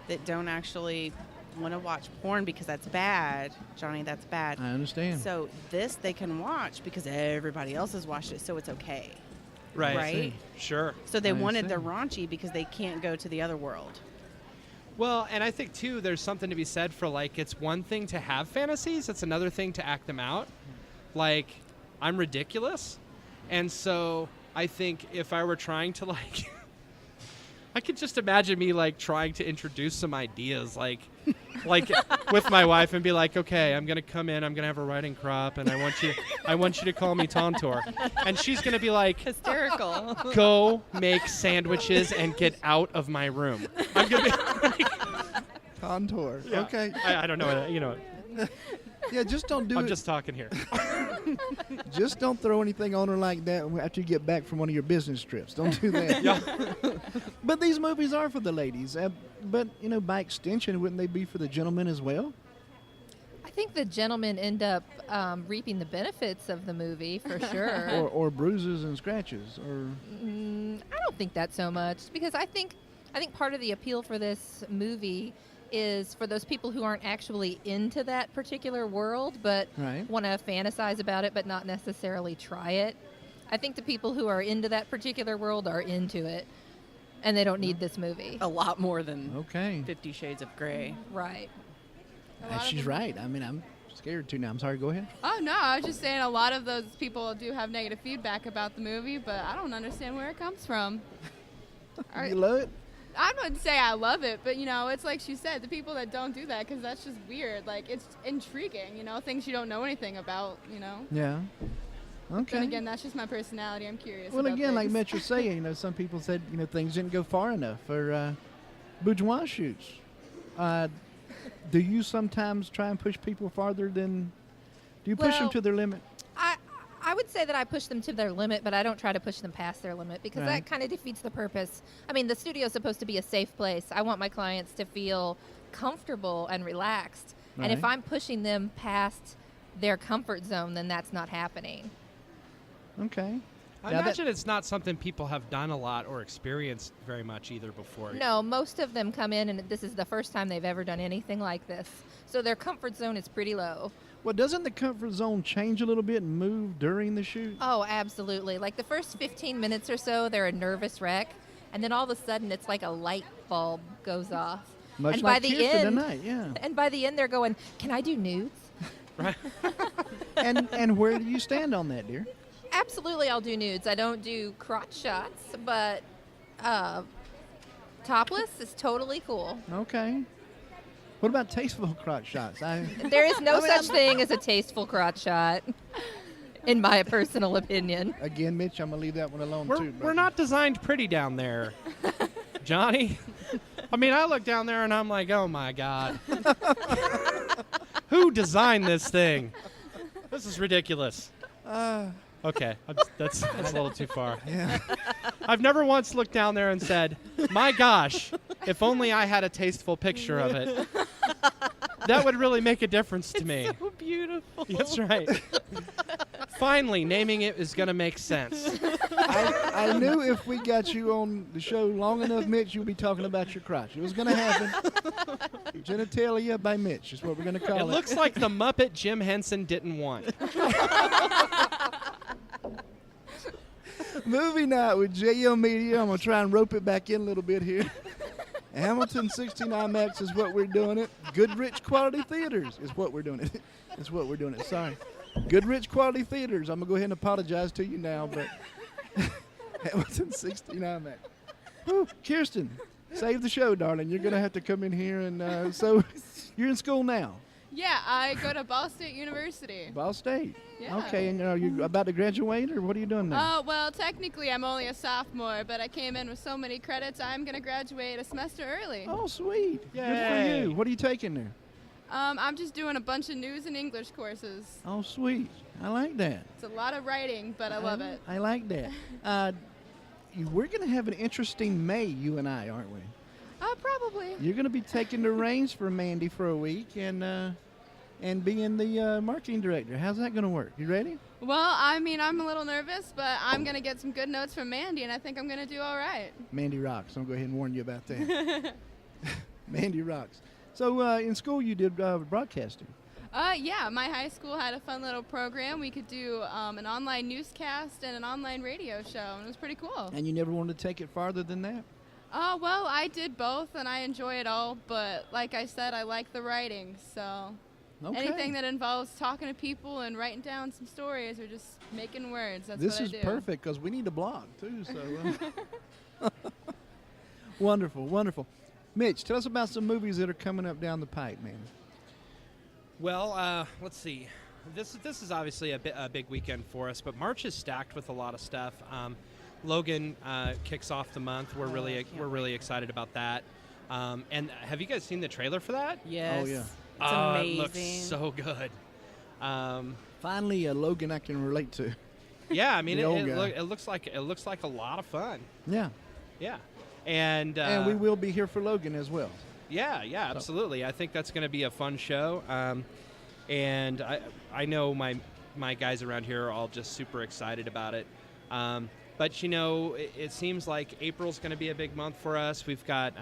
that don't actually want to watch porn because that's bad, Johnny. That's bad. I understand. So this they can watch because everybody else has watched it, so it's okay. Right. Right? Sure. So they I wanted the understand. raunchy because they can't go to the other world. Well, and I think, too, there's something to be said for, like, it's one thing to have fantasies. It's another thing to act them out. Like, I'm ridiculous. And so I think if I were trying to, like, I could just imagine me, like, trying to introduce some ideas, like with my wife and be like, okay, I'm going to come in, I'm going to have a riding crop, and I want you to call me Tontor. And she's going to be like, Hysterical. go make sandwiches and get out of my room. I'm going to be like, Contour. yeah. Okay. I don't know, you know. Yeah, just don't do I'm it. just talking here. Just don't throw anything on her like that after you get back from one of your business trips. Don't do that. Yeah. But these movies are for the ladies. But, you know, by extension, wouldn't they be for the gentlemen as well? I think the gentlemen end up reaping the benefits of the movie for sure. Or bruises and scratches? Or I don't think that so much, because I think part of the appeal for this movie is for those people who aren't actually into that particular world but Right. want to fantasize about it but not necessarily try it. I think the people who are into that particular world are into it, and they don't need this movie. A lot more than Okay. 50 Shades of Grey. Right. A lot of She's them- right. I mean, I'm scared to now. I'm sorry. Go ahead. Oh, no, I was just saying a lot of those people do have negative feedback about the movie, but I don't understand where it comes from. You love it? I wouldn't say I love it, but, you know, it's like she said, the people that don't do that, because that's just weird. Like, it's intriguing, you know, things you don't know anything about, you know. Yeah. Okay. But again, that's just my personality. I'm curious Well, about again, like things. Mitch was saying, you know, some people said, you know, things didn't go far enough for Boudoir shoots. Do you sometimes try and push people farther than? Do you push them Well, to their limit? I would say that I push them to their limit, but I don't try to push them past their limit because Right. that kind of defeats the purpose. I mean, the studio is supposed to be a safe place. I want my clients to feel comfortable and relaxed. And if Right. I'm pushing them past their comfort zone, then that's not happening. Okay. I Now that- imagine it's not something people have done a lot or experienced very much either before. No, most of them come in and this is the first time they've ever done anything like this. So their comfort zone is pretty low. Well, doesn't the comfort zone change a little bit and move during the shoot? Oh, absolutely. Like the first 15 minutes or so, they're a nervous wreck. And then all of a sudden, it's like a light bulb goes off. Much and like by the Kirsten end, tonight, yeah. And by the end, they're going, "Can I do nudes?" And where do you stand on that, dear? Absolutely, I'll do nudes. I don't do crotch shots, but topless is totally cool. Okay. What about tasteful crotch shots? There is no such thing as a tasteful crotch shot, in my personal opinion. Again, Mitch, I'm gonna leave that one alone We're, too. we're not designed pretty down there, Johnny. I mean, I look down there and I'm like, oh my God. Who designed this thing? This is ridiculous. Okay, that's a little too far. Yeah. I've never once looked down there and said, my gosh, if only I had a tasteful picture of it. That would really make a difference to me. So beautiful. That's right. Finally, naming it is going to make sense. I knew if we got you on the show long enough, Mitch, you'd be talking about your crotch. It was going to happen. Genitalia by Mitch is what we're going to call it. It looks like the Muppet Jim Henson didn't want. Movie night with JL Media. I'm going to try and rope it back in a little bit here. Hamilton 16IMAX is what we're doing it. Goodrich Quality Theaters is what we're doing it. That's what we're doing it. Sorry. Goodrich Quality Theaters. I'm going to go ahead and apologize to you now, but Hamilton 16IMAX. Whew, Kirsten, save the show, darling. You're going to have to come in here. And so you're in school now. Yeah, I go to Ball State University. Ball State. Yeah. Okay, and are you about to graduate, or what are you doing now? Well, technically I'm only a sophomore, but I came in with so many credits, I'm going to graduate a semester early. Oh, sweet. Good for Yay. you. What are you taking there? I'm just doing a bunch of news and English courses. Oh, sweet. I like that. It's a lot of writing, but I love it. I like that. We're going to have an interesting May, you and I, aren't we? Probably. You're going to be taking the reins for Mandy for a week and being the marketing director. How's that going to work? You ready? Well, I mean, I'm a little nervous, but I'm going to get some good notes from Mandy, and I think I'm going to do all right. Mandy rocks. I'm going to go ahead and warn you about that. Mandy rocks. So in school you did broadcasting. Yeah, my high school had a fun little program. We could do an online newscast and an online radio show, and it was pretty cool. And you never wanted to take it farther than that? Well, I did both, and I enjoy it all, but like I said, I like the writing, so Okay. anything that involves talking to people and writing down some stories or just making words, that's This what I is do. perfect because we need a blog too. So wonderful, wonderful. Mitch, tell us about some movies that are coming up down the pipe, man. Well, let's see. This is obviously a big weekend for us, but March is stacked with a lot of stuff. Logan kicks off the month. We're really excited about that. And have you guys seen the trailer for that? Yes. Oh, yeah. It's amazing. It looks so good. Finally, a Logan I can relate to. Yeah, I mean, The old guy. it looks like a lot of fun. Yeah. Yeah, and And we will be here for Logan as well. Yeah, absolutely. I think that's going to be a fun show. And I know my guys around here are all just super excited about it. But you know, it seems like April's going to be a big month for us. We've got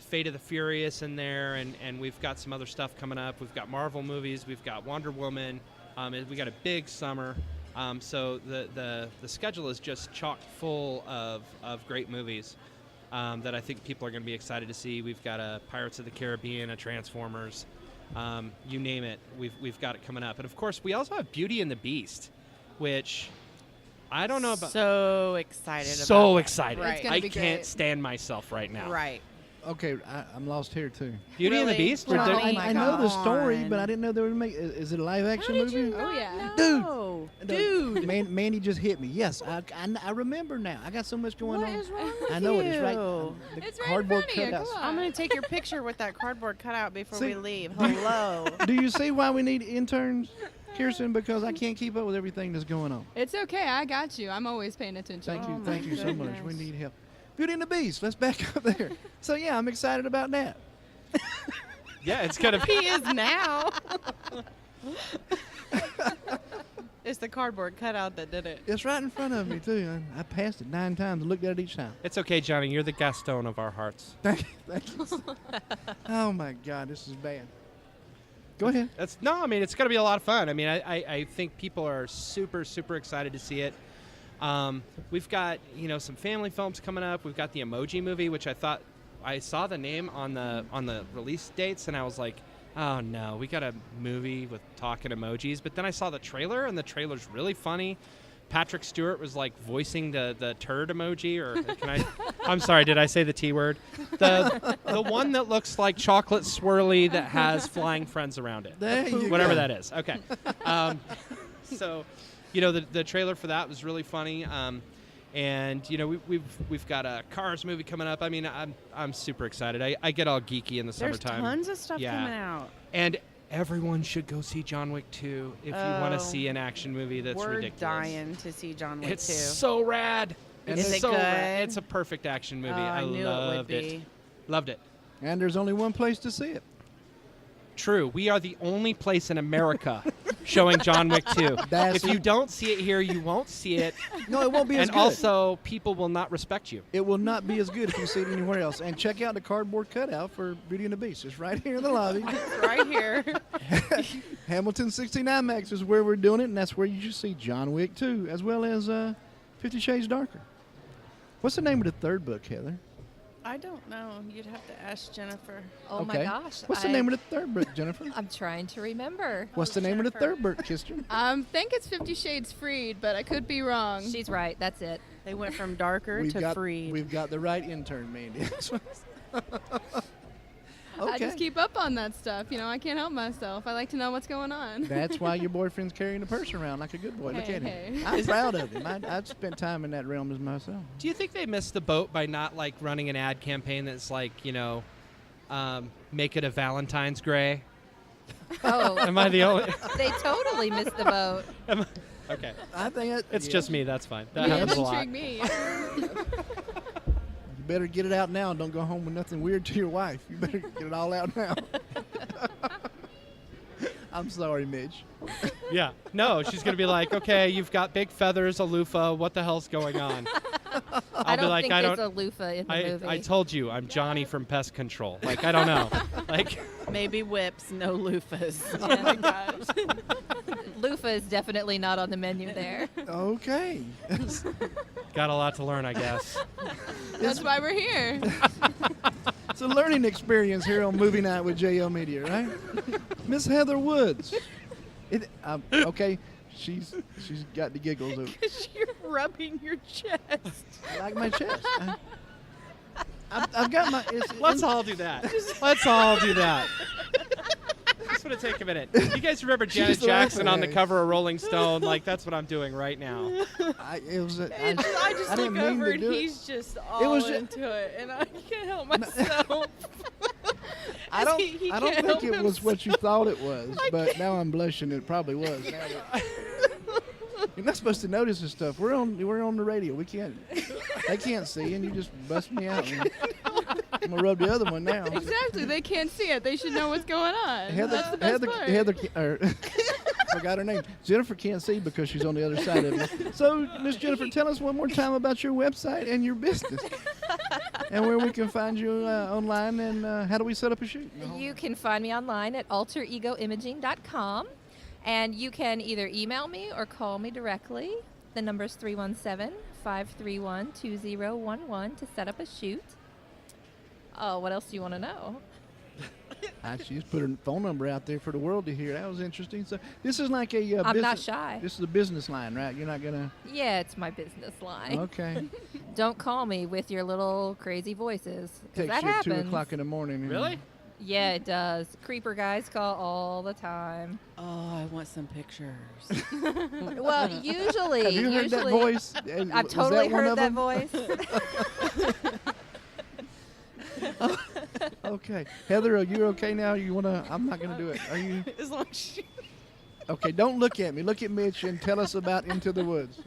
Fate of the Furious in there, and we've got some other stuff coming up. We've got Marvel movies. We've got Wonder Woman. We got a big summer. So the schedule is just chock full of great movies that I think people are going to be excited to see. We've got a Pirates of the Caribbean, a Transformers, you name it. We've got it coming up, and of course we also have Beauty and the Beast, which I don't know about. So excited. So about excited! That. Right. It's gonna I be can't great. stand myself right now. Right. Okay, I'm lost here too. Beauty and the Really? Beast? Well, Or Oh did- my I know the story, God. but I didn't know they were making. Is it a live action did movie? you Oh yeah. No. Dude. Mandy just hit me. Yes, I remember now. I got so much going What on. is wrong with I know it. It's right. you? The It's right in cardboard front of you. cutouts. Come I'm on. going to take your picture with that cardboard cutout before See- we leave. Hello. Do you see why we need interns, Kirsten? Because I can't keep up with everything that's going on. It's okay. I got you. I'm always paying attention. Thank Oh you, my thank you so much. We goodness. need help. Beauty and the Beast. Let's back up there. So yeah, I'm excited about that. Yeah, it's going to He be. is now. It's the cardboard cutout that did it. It's right in front of me too. I passed it 9 times and looked at it each time. It's okay, Johnny. You're the Gaston of our hearts. Thank you. Oh my God, this is bad. Go ahead. I mean, it's going to be a lot of fun. I mean, I think people are super, super excited to see it. We've got, some family films coming up. We've got the Emoji Movie, which I saw the name on the release dates, and I was like, oh no, we got a movie with talking emojis. But then I saw the trailer, and the trailer's really funny. Patrick Stewart was like voicing the turd emoji, or I'm sorry, did I say the T word? The one that looks like chocolate swirly that has flying friends around it. There you Whatever go. that is. Okay. So, the trailer for that was really funny. And we've got a Cars movie coming up. I mean, I'm super excited. I get all geeky in the There's summertime. tons of stuff Yeah. coming out. And everyone should go see John Wick 2 if you want Oh. to see an action movie that's We're ridiculous. dying to see John Wick It's 2. so rad. It's Is it so rad. good? It's a perfect action movie. Oh, I knew it would loved be. Loved it. And there's only one place to see it. True. We are the only place in America showing John Wick 2. That's If you don't see it here, you won't see it. No, it won't be as And good. also, people will not respect you. It will not be as good if you see it anywhere else. And check out the cardboard cutout for Beauty and the Beast. It's right here in the lobby. Right here. Hamilton 69 Max is where we're doing it, and that's where you should see John Wick 2, as well as 50 Shades Darker. What's the name of the third book, Heather? I don't know. You'd have to ask Jennifer. Oh Okay. my gosh. What's the name of the third book, Jennifer? I'm trying to remember. What's the name of the third book, Kister? Think it's 50 Shades Freed, but I could be wrong. She's right. That's it. They went from darker We've to got, free. we've got the right intern, Mandy. I just Okay. keep up on that stuff. I can't help myself. I like to know what's going on. That's why your boyfriend's carrying a purse around like a good boy. Look Hey, at him. hey. I'm proud of him. I've spent time in that realm as myself. Do you think they missed the boat by not running an ad campaign that's make it a Valentine's Gray? Oh, Am I the only? they totally missed the boat. Okay, I think it's just me. That's fine. That Yeah, happens a it lot. intrigued me. You better get it out now. Don't go home with nothing weird to your wife. You better get it all out now. I'm sorry, Midge. Yeah. No, she's gonna be like, okay, you've got big feathers, a loofah. What the hell's going on? I be don't like, think I there's don't. a loofah in the movie. I told you, I'm Johnny from Pest Control. I don't know. Maybe whips, no loofahs. Oh my gosh. Loofah is definitely not on the menu there. Okay. Got a lot to learn, I guess. That's why we're here. It's a learning experience here on Movie Night with JL Media, right? Miss Heather Woods. Okay, she's got the giggles. Because you're rubbing your chest. I like my chest. I've got my. Let's all do that. Let's all do that. Just want to take a minute. You guys remember Janet She's Jackson on the laughing. cover of Rolling Stone? That's what I'm doing right now. I just didn't look mean over to and do it. he's just all was ju- into it, and I can't help myself. I don't. He I don't can't think help it was what you thought it was, but now I'm blushing. It probably was. You're not supposed to notice this stuff. We're on the radio. We can't. They can't see, and you just bust me out. I'm gonna rub the other one now. Exactly. They can't see it. They should know what's going on. That's the best part. Forgot her name. Jennifer can't see because she's on the other side of me. So, Miss Jennifer, tell us one more time about your website and your business, and where we can find you online, and how do we set up a shoot? You can find me online at alteregoimaging.com, and you can either email me or call me directly. The number is 317-531-2011 to set up a shoot. Oh, what else do you want to know? She just put her phone number out there for the world to hear. That was interesting. So this is like a I'm not business. shy. This is a business line, right? You're not gonna. Yeah, it's my business line. Okay. Don't call me with your little crazy voices. 'Cause Takes that you at happens. 2 o'clock in the morning. Really? Yeah, it does. Creeper guys call all the time. Oh, I want some pictures. Well, usually. Have you heard that usually- voice? I've totally one heard of that them? voice. Okay. Heather, are you okay now? You wanna? I'm not gonna do it. Are you? As long as you Okay. Don't look at me. Look at Mitch and tell us about Into the Woods.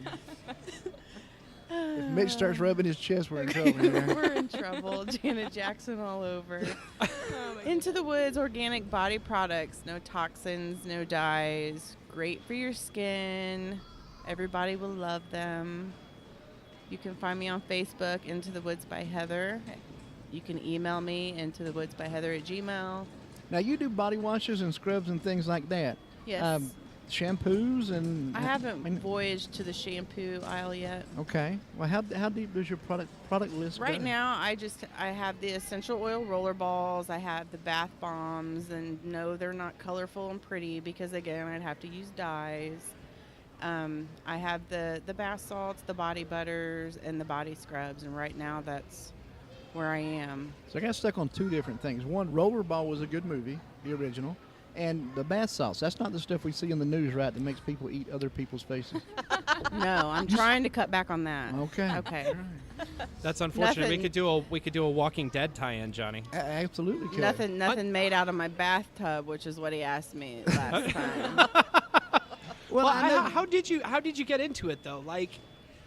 If Mitch starts rubbing his chest, we're in trouble. Here. We're in trouble. Janet Jackson all over. Into the Woods organic body products. No toxins, no dyes. Great for your skin. Everybody will love them. You can find me on Facebook, Into the Woods by Heather. You can email me, intotherwoodsbyheather@gmail. Now you do body washes and scrubs and things like that. Yes. Shampoos and. I haven't voyaged to the shampoo aisle yet. Okay. Well, how deep does your product list Right go? now, I have the essential oil roller balls. I have the bath bombs, and no, they're not colorful and pretty because again, I'd have to use dyes. I have the bath salts, the body butters, and the body scrubs, and right now that's where I am. So I got stuck on 2 different things. One, Rollerball was a good movie, the original, and the bath salts. That's not the stuff we see in the news, right? That makes people eat other people's faces. No, I'm trying to cut back on that. Okay. Okay. All right. That's unfortunate. Nothing- We could do a Walking Dead tie-in, Johnny. Absolutely. Could. Nothing made out of my bathtub, which is what he asked me last time. Well, I know. how did you get into it though? Like,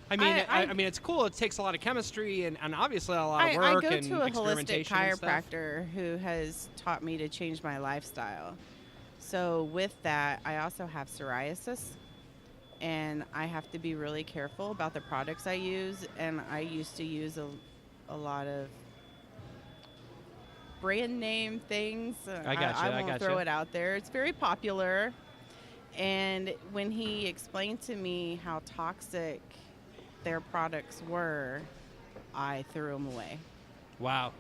I mean, I mean, it's cool. It takes a lot of chemistry and obviously a lot of I work go and to a holistic experimentation and stuff. chiropractor who has taught me to change my lifestyle. So with that, I also have psoriasis, and I have to be really careful about the products I use. And I used to use a lot of brand name things. I gotcha, I I won't gotcha. throw it out there. It's very popular. And when he explained to me how toxic their products were, I threw them away. Wow.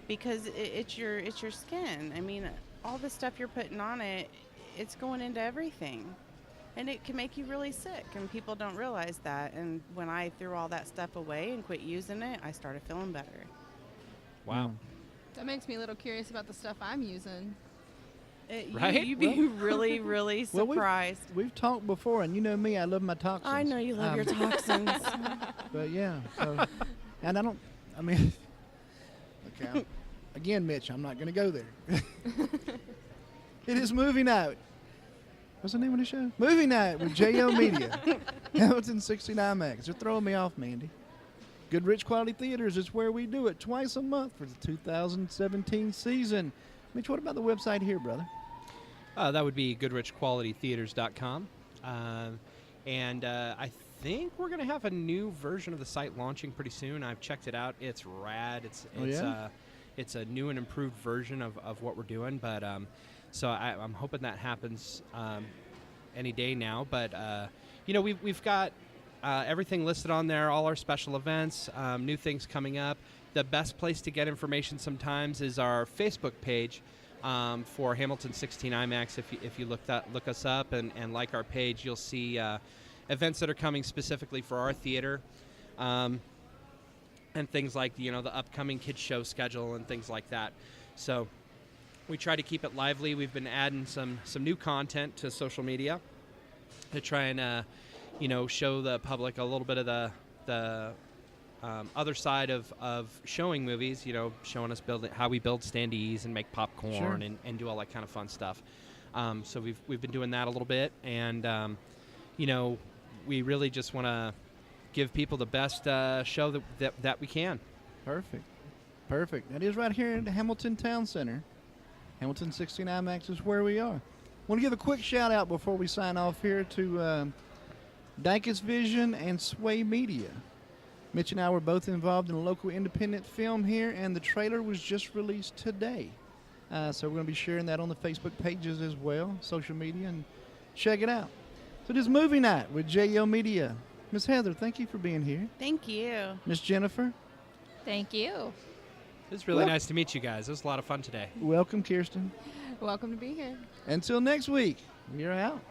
Because it's your skin. I mean, all the stuff you're putting on it, it's going into everything. And it can make you really sick, and people don't realize that. And when I threw all that stuff away and quit using it, I started feeling better. Wow. That makes me a little curious about the stuff I'm using. Right? You'd be really, really Well, surprised. we've talked before, and you know me, I love my toxins. I know you love your toxins. But yeah, so, and I don't. I mean, okay. Again, Mitch, I'm not going to go there. It is movie night. What's the name of the show? Movie Night with J.O. Media. Hamilton 69 Max. You're throwing me off, Mandy. Good Rich Quality Theaters is where we do it twice a month for the 2017 season. Mitch, what about the website here, brother? That would be goodrichqualitytheaters.com. And I think we're going to have a new version of the site launching pretty soon. I've checked it out. It's rad. It's a new and improved version of what we're doing. But so I'm hoping that happens any day now. But, we've got everything listed on there, all our special events, new things coming up. The best place to get information sometimes is our Facebook page for Hamilton 16 IMAX. If you look us up and like our page, you'll see events that are coming specifically for our theater, and things like the upcoming kids show schedule and things like that. So we try to keep it lively. We've been adding some new content to social media to try and show the public a little bit of the other side of showing movies, showing us how we build standees and make popcorn Sure. and do all that kind of fun stuff. So we've been doing that a little bit, and we really just want to give people the best show that we can. Perfect. That is right here in the Hamilton Town Center. Hamilton 16 IMAX is where we are. I want to give a quick shout out before we sign off here to Dykes Vision and Sway Media. Mitch and I were both involved in a local independent film here, and the trailer was just released today. So we're going to be sharing that on the Facebook pages as well, social media, and check it out. So this is Movie Night with J.O. Media. Miss Heather, thank you for being here. Thank you. Miss Jennifer, Thank you. It's really Well- nice to meet you guys. It was a lot of fun today. welcome, Kirsten. Welcome to be here. Until next week, we're out.